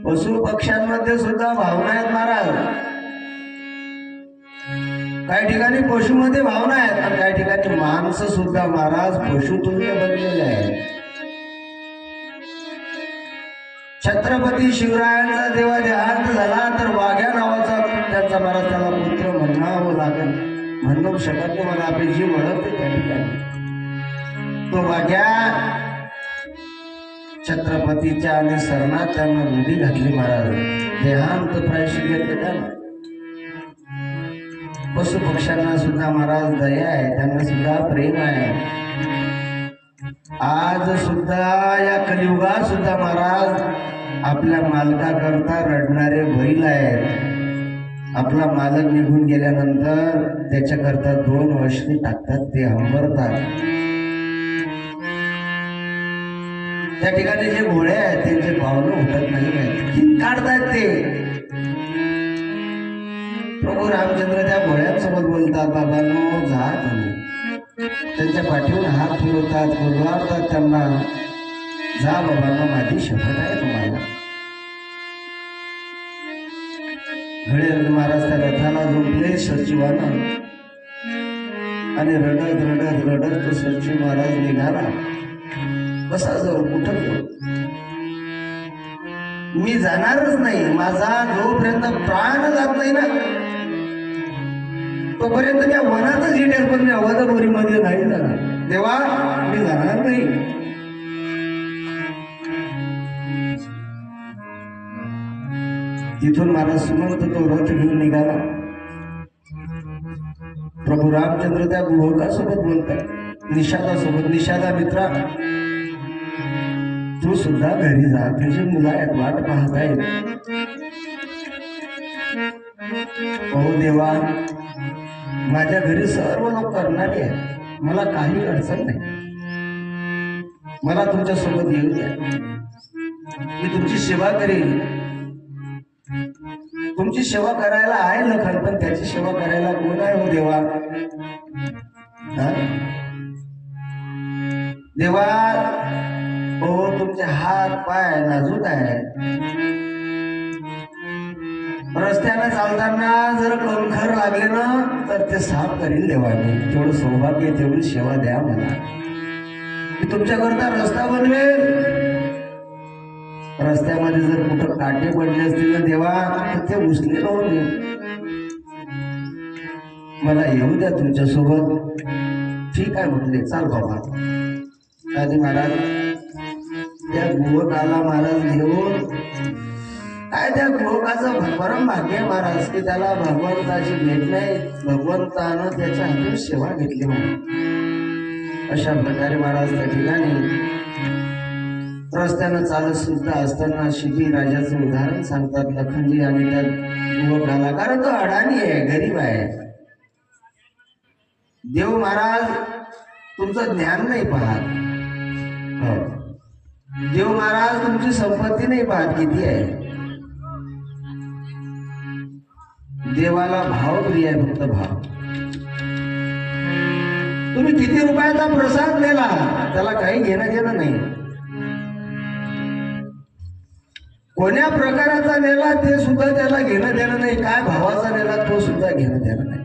पशु पक्ष्यांमध्ये सुद्धा भावना आहेत महाराज. काही ठिकाणी पशुमध्ये भावना आहेत, आणि काही ठिकाणी माणसं सुद्धा महाराज पशुतुल्य बनलेले आहेत. छत्रपती शिवरायांचा जेव्हा देहांत झाला तर वाघ्या नावाचा त्यांचा महाराज त्याला पुत्र म्हणावं लागेल, म्हणू शकत नाही, मला आपली जीव ओळखते त्या ठिकाणी. तो वाघ्या छत्रपतीच्या आणि सरणात त्यांना मुली घातली महाराज. देहांत प्रायश्चित घेतलं त्याला. पशु पक्ष्यांना सुद्धा महाराज दया आहे, त्यांना सुद्धा प्रेम आहे. आज सुद्धा या कलियुगात सुद्धा महाराज आपल्या मालकाकरता रडणारे बैल आहेत. आपला मालक निघून गेल्यानंतर त्याच्याकरता 2 वर्षे टाकतात, ते हंबरतात. त्या ठिकाणी जे घोडे आहेत त्यांचे पावलं उठत नाही, काढतात ते. प्रभू रामचंद्र त्या घोड्यांसोबत बोलतात, बाबांनो जा तुम्ही. त्यांच्या पाठीवर हात फिरवतात, बोलवतात त्यांना, जा बाबांनो, माझी शपथ आहे तुम्हाला. घडे महाराज त्या रथाला झोपले सचिवानं, आणि रडत रडत रडत तो सचिव महाराज निघाला. कसा जाऊ, कुठं जाऊ, मी जाणारच नाही. माझा जोपर्यंत प्राण जात नाही ना तोपर्यंत त्या वनातच हिंडेल, पण मी अवधपुरीमध्ये नाही जाणार. तेव्हा मी जाणार नाही. तिथून महाराज सुमंत तो रथ घेऊन निघाला. प्रभू रामचंद्र त्या गुहोकासोबत बोलतात, निषादासोबत, निषादा मित्रा, तू सुद्धा घरी जा, तुझी मुलं आहेत, वाट पाहत आहेत. हो देवा, माझ्या घरी सर्व लोक करणारे आहेत, मला काही अडचण नाही, मला तुमच्या सोबत येऊ द्या, मी तुमची सेवा करेन. तुमची सेवा करायला आहे लखन, पण त्याची सेवा करायला कोण आहे हो देवा? देवा हो, तुमचे हात पाय नाजूक आहे. रस्त्याने चालताना जर कणखर लागले ना तर ते साफ करील देवाने. तेवढं सौभाग्य, तेवढी सेवा द्या मला. मी तुमच्याकरता रस्ता बनवेल. रस्त्यामध्ये जर कुठं काटे पडले असतील ना देवा, तर ते उचले राहून मला येऊ द्या तुमच्या सोबत. ठीक आहे म्हटले, चाल बाबा. आधी महाराज त्या गुहकाला महाराज घेऊन, काय त्या गुहकाचं परम भाग्य आहे महाराज की त्याला भगवंताची भेट नाही, भगवंतानं त्याच्या हातून सेवा घेतली म्हणून. अशा प्रकारे महाराज त्या ठिकाणी रस्त्यानं चालत सुद्धा असताना शिबी राजाचं उदाहरण सांगतात लखनजी आणि त्या युवकाला. कारण तो अडाणी आहे, गरीब आहे. देव महाराज तुमचं ज्ञान नाही पाहत, देव महाराज तुमची संपत्ती नाही पाहत किती आहे. देवाला भाव प्रिय आहे, फक्त भाव. तुम्ही किती रुपयाचा प्रसाद दिला त्याला काही घेणं देणं नाही. कोण्या प्रकाराचा नेला ते सुद्धा त्याला घेणं देणं नाही. काय भावाचा नेला तो सुद्धा घेणं देणं नाही.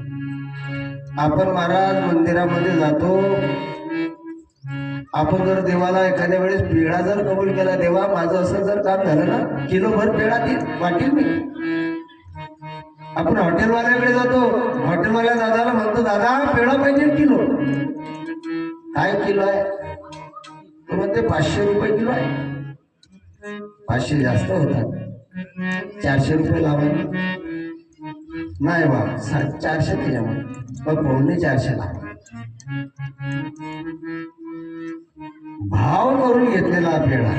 आपण महाराज मंदिरामध्ये जातो, आपण जर देवाला एखाद्या वेळेस पेढा जर कबूल केला, देवा माझं असं जर काम झालं ना, किलोभर पेढा वाटेल मी. आपण हॉटेलवाल्याकडे जातो, हॉटेलवाल्या दादाला म्हणतो, दादा पेढा पाहिजे किलो. काय किलो आहे? तो म्हणते 500 रुपये किलो आहे. 500 जास्त होतात, 400 रुपये लावा. नाही बा, 400 नाही मग 450 लावा. भाव करून घेतलेला पेढा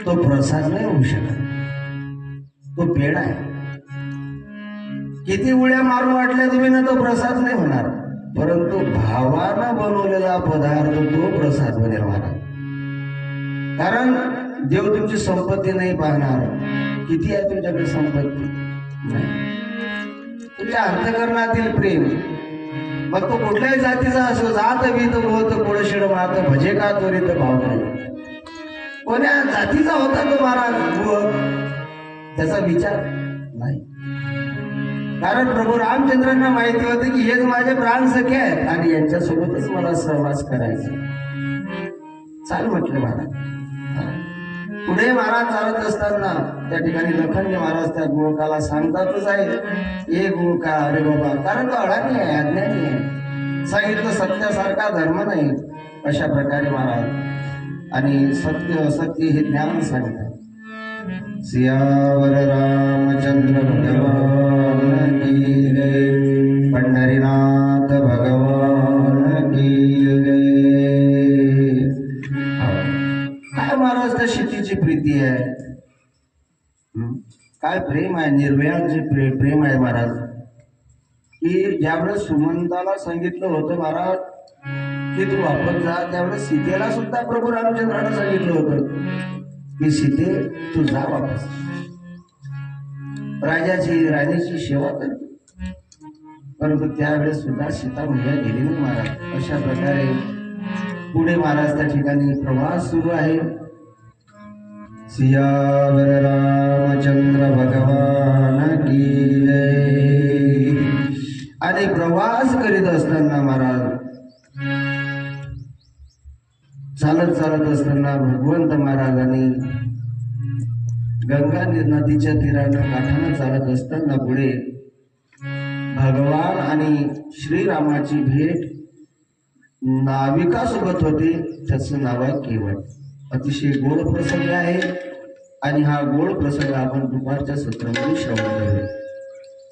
तो प्रसाद नाही होऊ शकत, तो पेढा आहे. किती उड्या मारून वाटल्या तुम्ही ना, तो प्रसाद नाही होणार. परंतु भावानं बनवलेला पदार्थ तो प्रसाद बनेल महाराज. कारण देव तुमची संपत्ती नाही पाहणार, किती आहे तुमच्याकडे संपत्ती, तुमच्या अंतःकरणातील प्रेम. मग तो कुठल्याही जातीचा असो, जात भीत होत कोळशिड मात भजे का त्वरित भाव नाही. कोण्या जातीचा होता तो महाराज, त्याचा विचार नाही. कारण प्रभू रामचंद्रांना माहिती होते की हेच माझे प्राण सखे आहेत आणि यांच्यासोबतच मला सहवास करायचा. चाल म्हटले महाराज. पुढे महाराज चालत असताना त्या ठिकाणी लखनजी महाराज त्या गोकाला सांगतातच आहे, हे गोका, अरे बाबा, कारण तो अडाणी आहे, अज्ञानी आहे, सांगितलं सत्यासारखा धर्म नाही. अशा प्रकारे महाराज आणि सत्य असत्य हे ज्ञान सांगतात. सियावर रामचंद्र भगवान की जय. पंढरीनाथ भगवान की जय. काय महाराज त्या शेतीची प्रीती आहे, काय प्रेम आहे, निर्भयान जे प्रेम आहे महाराज. की ज्यावेळेस सुमंताला सांगितलं होतं महाराज की तू वापस जा, त्यावेळेस सीतेला सुद्धा प्रभू रामचंद्रानं सांगितलं होतं की सीते तू जा वापस, राणीची सेवा कर. परंतु त्यावेळेस सुद्धा सीता मुलगा गेली नाही महाराज. अशा प्रकारे पुढे महाराज त्या ठिकाणी प्रवास सुरू आहे. सियावर रामचंद्र भगवान की जय. आणि प्रवास करीत असताना महाराज चालत असताना भगवंत महाराजांनी गंगा नदीच्या तीरानं काठानं चालत असताना पुढे भगवान आणि श्रीरामाची भेट नाविका सोबत होती. त्याचं नाव आहे केवळ. अतिशय गोड प्रसंग आहे आणि हा गोड प्रसंग आपण दुपारच्या सत्रामध्ये श्रवण करू.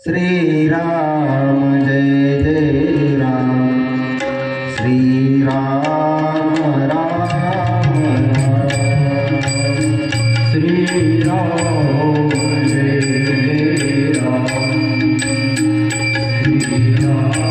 श्रीराम जय जय राम, श्रीराम राम राम, श्रीराम जय जय राम, श्रीराम